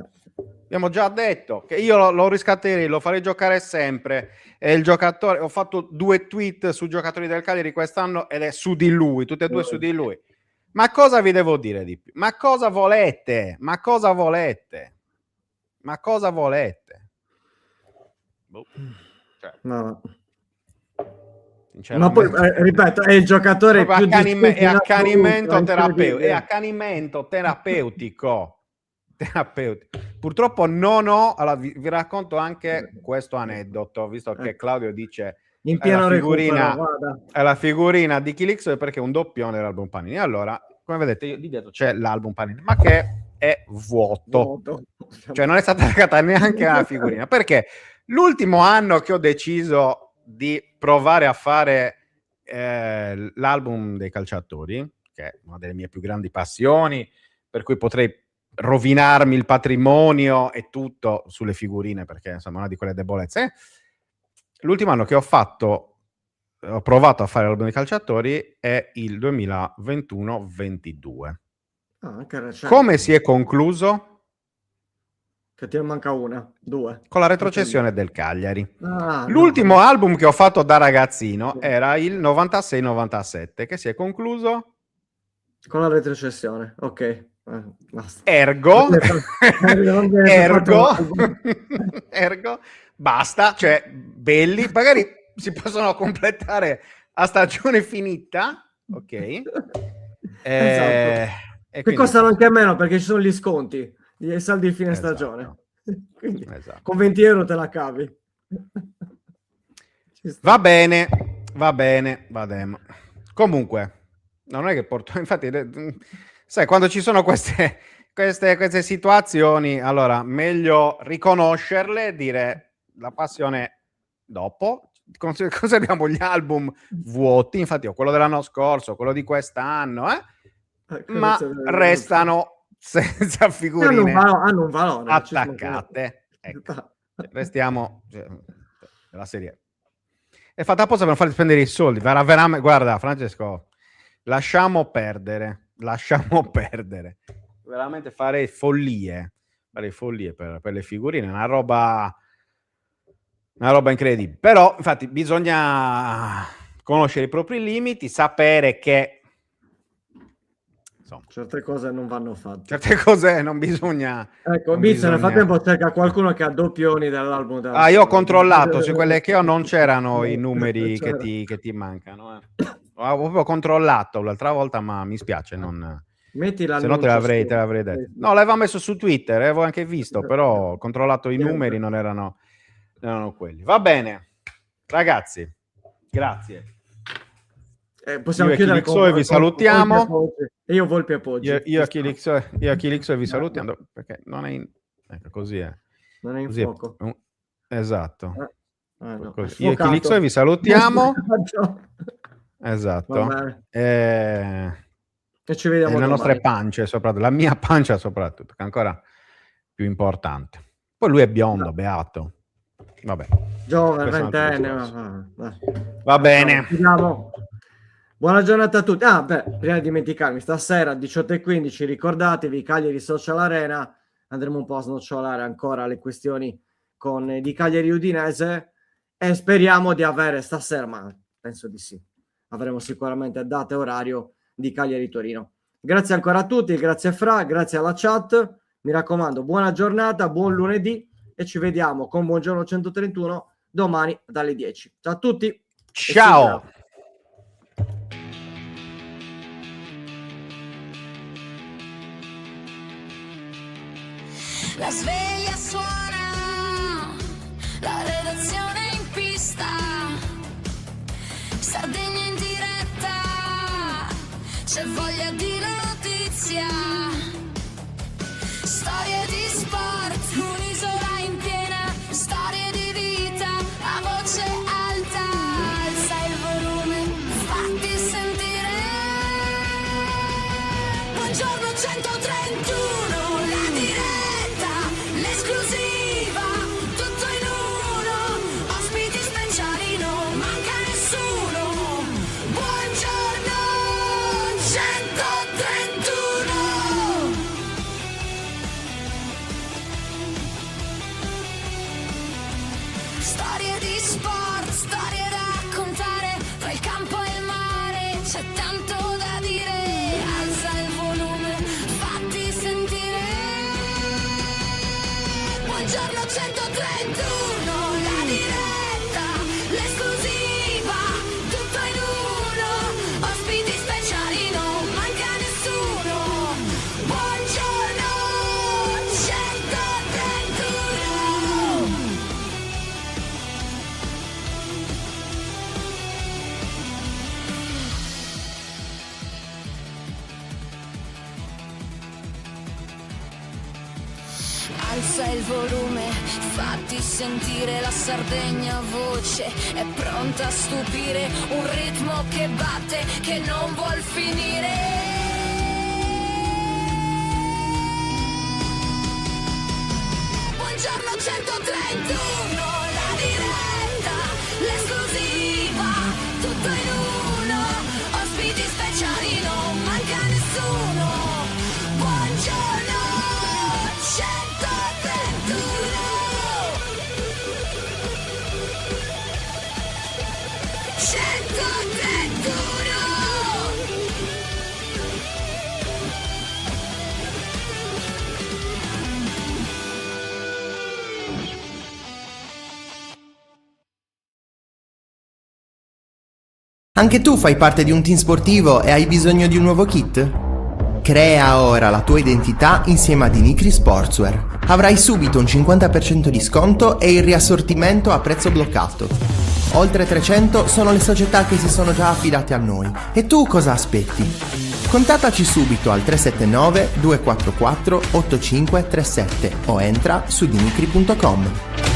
Abbiamo già detto che io lo riscatterei, lo farei giocare sempre. E il giocatore, ho fatto 2 tweet su giocatori del Cagliari quest'anno ed è su di lui, tutte e 2 su di lui. Ma cosa vi devo dire di più? Ma cosa volete? Cioè, no. Ma poi ripeto, è il giocatore più è accanimento terapeutico. Purtroppo non ho. Allora, vi racconto anche questo aneddoto, visto che Claudio dice in pieno è la figurina di Kilixoi perché un doppione dell'album Panini. Allora, come vedete, io lì dietro c'è l'album Panini, ma che è vuoto. Cioè non è stata legata neanche alla figurina, perché l'ultimo anno che ho deciso di provare a fare l'album dei calciatori, che è una delle mie più grandi passioni, per cui potrei rovinarmi il patrimonio e tutto sulle figurine, perché insomma è una di quelle debolezze. L'ultimo anno che ho provato a fare l'album dei calciatori è il 2021-22. Anche recente. Come si è concluso? Che ti ne manca una, due. Con la retrocessione del Cagliari. L'ultimo Album che ho fatto da ragazzino era il 96-97, che si è concluso con la retrocessione, ok. Basta. Ergo, Non viene fatto- ergo, basta, cioè belli, magari si possono completare a stagione finita, ok? Esatto. E Che quindi- costano anche meno perché ci sono gli sconti, gli saldi di fine Esatto. stagione. Quindi Esatto. con 20 euro te la cavi. Ci sta. Va bene, vademo. Comunque, non è che porto, infatti, sai, quando ci sono queste situazioni, allora meglio riconoscerle, dire la passione dopo. Conserviamo gli album vuoti, infatti ho quello dell'anno scorso, quello di quest'anno, ma restano senza figurine hanno un valore attaccate. Ecco. Restiamo la serie è fatta apposta per non farli spendere i soldi. Veramente, guarda Francesco, lasciamo perdere, veramente fare follie per le figurine, una roba incredibile. Però infatti bisogna conoscere i propri limiti, sapere che insomma, certe cose non vanno fatte. Certe cose non bisogna. Ecco, Bizzo nel frattempo cerca qualcuno che ha doppioni dell'album. Io ho controllato su quelle che ho, non c'erano i numeri che ti mancano. Ho proprio controllato l'altra volta, ma mi spiace, non. Metti Se l'annuncio no te l'avrei detto. No, l'aveva messo su Twitter, avevo anche visto, però ho controllato i numeri, non erano quelli. Va bene, ragazzi, grazie. Possiamo io chiudere con vi salutiamo. E io Volpi e Poggi. Io a Chilixo vi salutiamo perché non è ecco, così è. Non è in così fuoco. Esatto. No, io a Chilixo vi salutiamo. Esatto. E ci vediamo le nostre pance, soprattutto la mia pancia soprattutto, che è ancora più importante. Poi lui è biondo, beato. Vabbè. Giovane, ventenne. Va bene. Chiudiamo. Buona giornata a tutti. Prima di dimenticarmi, stasera 18:15 ricordatevi Cagliari Social Arena, andremo un po' a snocciolare ancora le questioni di Cagliari Udinese e speriamo di avere stasera, ma penso di sì, avremo sicuramente data e orario di Cagliari Torino. Grazie ancora a tutti, grazie Fra, grazie alla chat, mi raccomando buona giornata, buon lunedì e ci vediamo con Buongiorno 131 domani dalle 10. Ciao a tutti. Ciao. La sveglia suona, la redazione in pista, Sardegna in diretta, c'è voglia di notizia, storie di sport, un'isola in piena, storie di vita, a voce alta, alza il volume, fatti sentire, Buongiorno 131, la diretta, l'esclusiva, tutto in uno, ospiti speciali, non manca nessuno. Buongiorno 131. Storie di sport, storie da raccontare, tra il campo e il mare, c'è tanto da dire, alza il volume, fatti sentire. Buongiorno 131, la diretta, l'esclusiva, tutto in uno, ospiti speciali, non manca nessuno. Buongiorno 131. Alza il volume, fatti sentire la Sardegna voce, è pronta a stupire, un ritmo che batte, che non vuol finire. Buongiorno 131, la diretta, l'esclusiva, tutto in uno, ospiti speciali, non manca nessuno. Anche tu fai parte di un team sportivo e hai bisogno di un nuovo kit? Crea ora la tua identità insieme a Dinicri Sportswear. Avrai subito un 50% di sconto e il riassortimento a prezzo bloccato. Oltre 300 sono le società che si sono già affidate a noi. E tu cosa aspetti? Contattaci subito al 379 244 8537 o entra su dinicri.com.